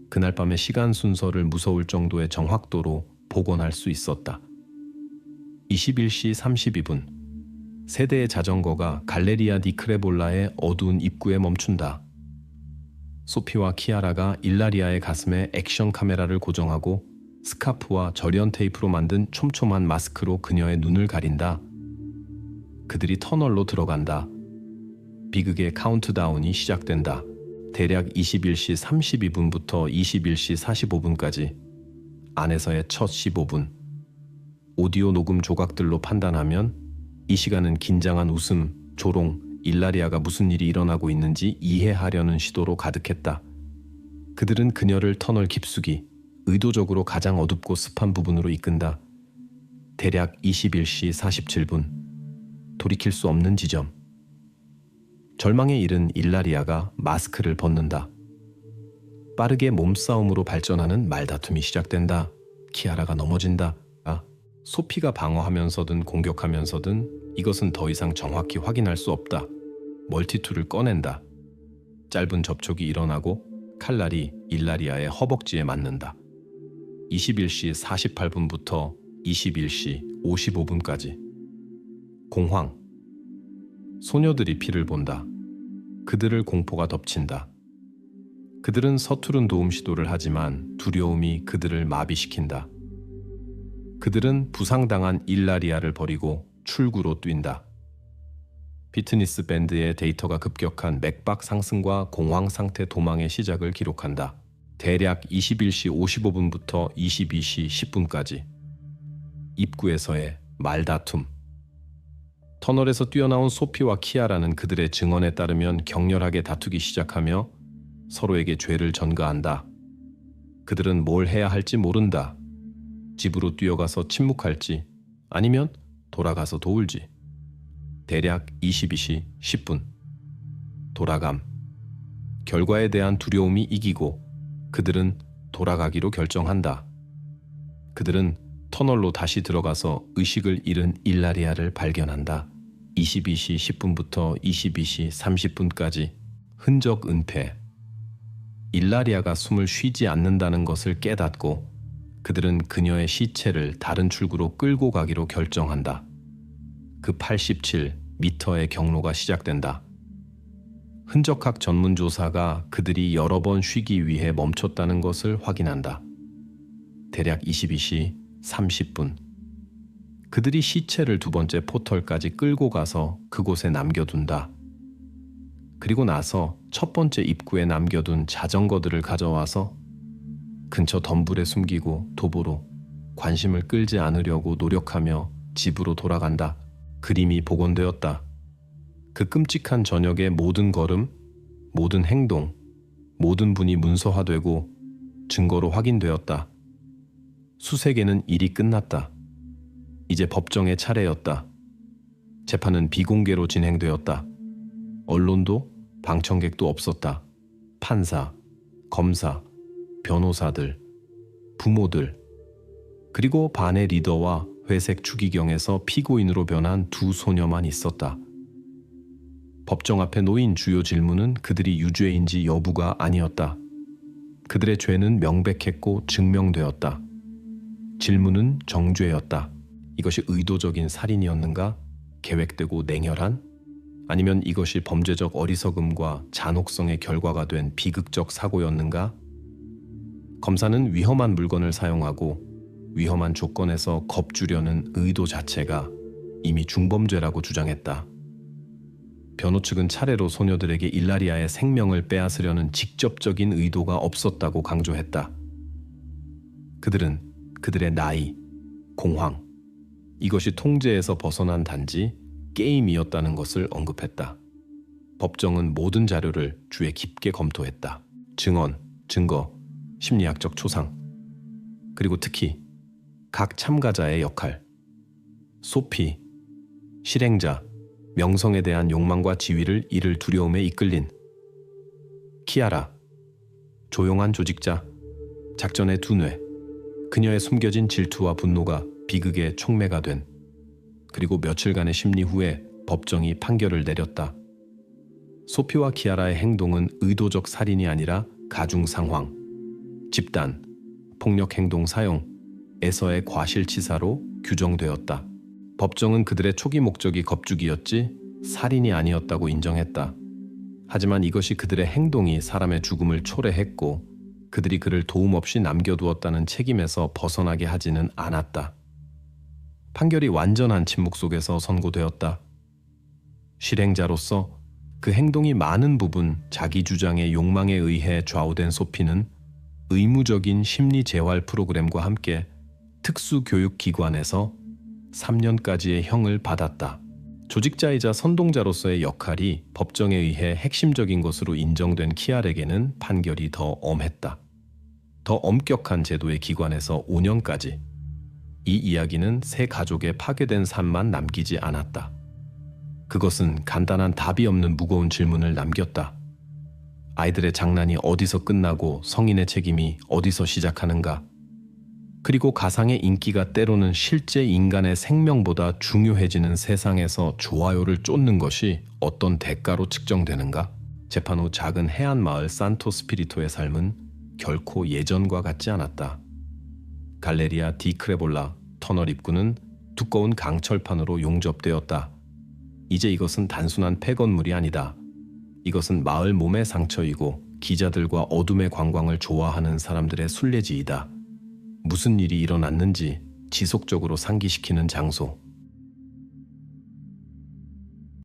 그날 밤의 시간 순서를 무서울 정도의 정확도로 복원할 수 있었다. 21시 32분, 세 대의 자전거가 갈레리아 디 크레볼라의 어두운 입구에 멈춘다. 소피와 키아라가 일라리아의 가슴에 액션 카메라를 고정하고 스카프와 절연 테이프로 만든 촘촘한 마스크로 그녀의 눈을 가린다. 그들이 터널로 들어간다. 비극의 카운트다운이 시작된다. 대략 21시 32분부터 21시 45분까지 안에서의 첫 15분. 오디오 녹음 조각들로 판단하면 이 시간은 긴장한 웃음, 조롱, 일라리아가 무슨 일이 일어나고 있는지 이해하려는 시도로 가득했다. 그들은 그녀를 터널 깊숙이, 의도적으로 가장 어둡고 습한 부분으로 이끈다. 대략 21시 47분. 돌이킬 수 없는 지점. 절망에 이른 일라리아가 마스크를 벗는다. 빠르게 몸싸움으로 발전하는 말다툼이 시작된다. 키아라가 넘어진다. 소피가 방어하면서든 공격하면서든 이것은 더 이상 정확히 확인할 수 없다. 멀티툴을 꺼낸다. 짧은 접촉이 일어나고 칼날이 일라리아의 허벅지에 맞는다. 21시 48분부터 21시 55분까지 공황. 소녀들이 피를 본다. 그들을 공포가 덮친다. 그들은 서투른 도움 시도를 하지만 두려움이 그들을 마비시킨다. 그들은 부상당한 일라리아를 버리고 출구로 뛴다. 피트니스 밴드의 데이터가 급격한 맥박 상승과 공황 상태 도망의 시작을 기록한다. 대략 21시 55분부터 22시 10분까지. 입구에서의 말다툼. 터널에서 뛰어나온 소피와 키아라는 그들의 증언에 따르면 격렬하게 다투기 시작하며 서로에게 죄를 전가한다. 그들은 뭘 해야 할지 모른다. 집으로 뛰어가서 침묵할지 아니면 돌아가서 도울지. 대략 22시 10분. 돌아감. 결과에 대한 두려움이 이기고 그들은 돌아가기로 결정한다. 그들은 터널로 다시 들어가서 의식을 잃은 일라리아를 발견한다. 22시 10분부터 22시 30분까지 흔적 은폐. 일라리아가 숨을 쉬지 않는다는 것을 깨닫고 그들은 그녀의 시체를 다른 출구로 끌고 가기로 결정한다. 그 87m의 경로가 시작된다. 흔적학 전문조사가 그들이 여러 번 쉬기 위해 멈췄다는 것을 확인한다. 대략 22시 30분. 그들이 시체를 두 번째 포털까지 끌고 가서 그곳에 남겨둔다. 그리고 나서 첫 번째 입구에 남겨둔 자전거들을 가져와서 근처 덤불에 숨기고 도보로 관심을 끌지 않으려고 노력하며 집으로 돌아간다. 그림이 복원되었다. 그 끔찍한 저녁의 모든 걸음, 모든 행동, 모든 분이 문서화되고 증거로 확인되었다. 수색에는 일이 끝났다. 이제 법정의 차례였다. 재판은 비공개로 진행되었다. 언론도 방청객도 없었다. 판사, 검사, 변호사들, 부모들, 그리고 반의 리더와 회색 추기경에서 피고인으로 변한 두 소녀만 있었다. 법정 앞에 놓인 주요 질문은 그들이 유죄인지 여부가 아니었다. 그들의 죄는 명백했고 증명되었다. 질문은 정죄였다. 이것이 의도적인 살인이었는가? 계획되고 냉혈한? 아니면 이것이 범죄적 어리석음과 잔혹성의 결과가 된 비극적 사고였는가? 검사는 위험한 물건을 사용하고 위험한 조건에서 겁주려는 의도 자체가 이미 중범죄라고 주장했다. 변호 측은 차례로 소녀들에게 일라리아의 생명을 빼앗으려는 직접적인 의도가 없었다고 강조했다. 그들은 그들의 나이, 공황, 이것이 통제에서 벗어난 단지 게임이었다는 것을 언급했다. 법정은 모든 자료를 주에 깊게 검토했다. 증언, 증거, 심리학적 초상, 그리고 특히 각 참가자의 역할. 소피, 실행자, 명성에 대한 욕망과 지위를 잃을 두려움에 이끌린. 키아라, 조용한 조직자, 작전의 두뇌, 그녀의 숨겨진 질투와 분노가 비극의 촉매가 된. 그리고 며칠간의 심리 후에 법정이 판결을 내렸다. 소피와 키아라의 행동은 의도적 살인이 아니라 가중 상황, 집단, 폭력 행동 사용, 에서의 과실치사로 규정되었다. 법정은 그들의 초기 목적이 겁주기였지 살인이 아니었다고 인정했다. 하지만 이것이 그들의 행동이 사람의 죽음을 초래했고 그들이 그를 도움 없이 남겨두었다는 책임에서 벗어나게 하지는 않았다. 판결이 완전한 침묵 속에서 선고되었다. 실행자로서 그 행동이 많은 부분 자기 주장의 욕망에 의해 좌우된 소피는 의무적인 심리 재활 프로그램과 함께 특수교육기관에서 3년까지의 형을 받았다. 조직자이자 선동자로서의 역할이 법정에 의해 핵심적인 것으로 인정된 키알에게는 판결이 더 엄했다. 더 엄격한 제도의 기관에서 5년까지. 이 이야기는 세 가족의 파괴된 삶만 남기지 않았다. 그것은 간단한 답이 없는 무거운 질문을 남겼다. 아이들의 장난이 어디서 끝나고 성인의 책임이 어디서 시작하는가? 그리고 가상의 인기가 때로는 실제 인간의 생명보다 중요해지는 세상에서 좋아요를 쫓는 것이 어떤 대가로 측정되는가? 재판 후 작은 해안 마을 산토 스피리토의 삶은 결코 예전과 같지 않았다. 갈레리아 디 크레볼라 터널 입구는 두꺼운 강철판으로 용접되었다. 이제 이것은 단순한 폐건물이 아니다. 이것은 마을 몸의 상처이고 기자들과 어둠의 관광을 좋아하는 사람들의 순례지이다. 무슨 일이 일어났는지 지속적으로 상기시키는 장소.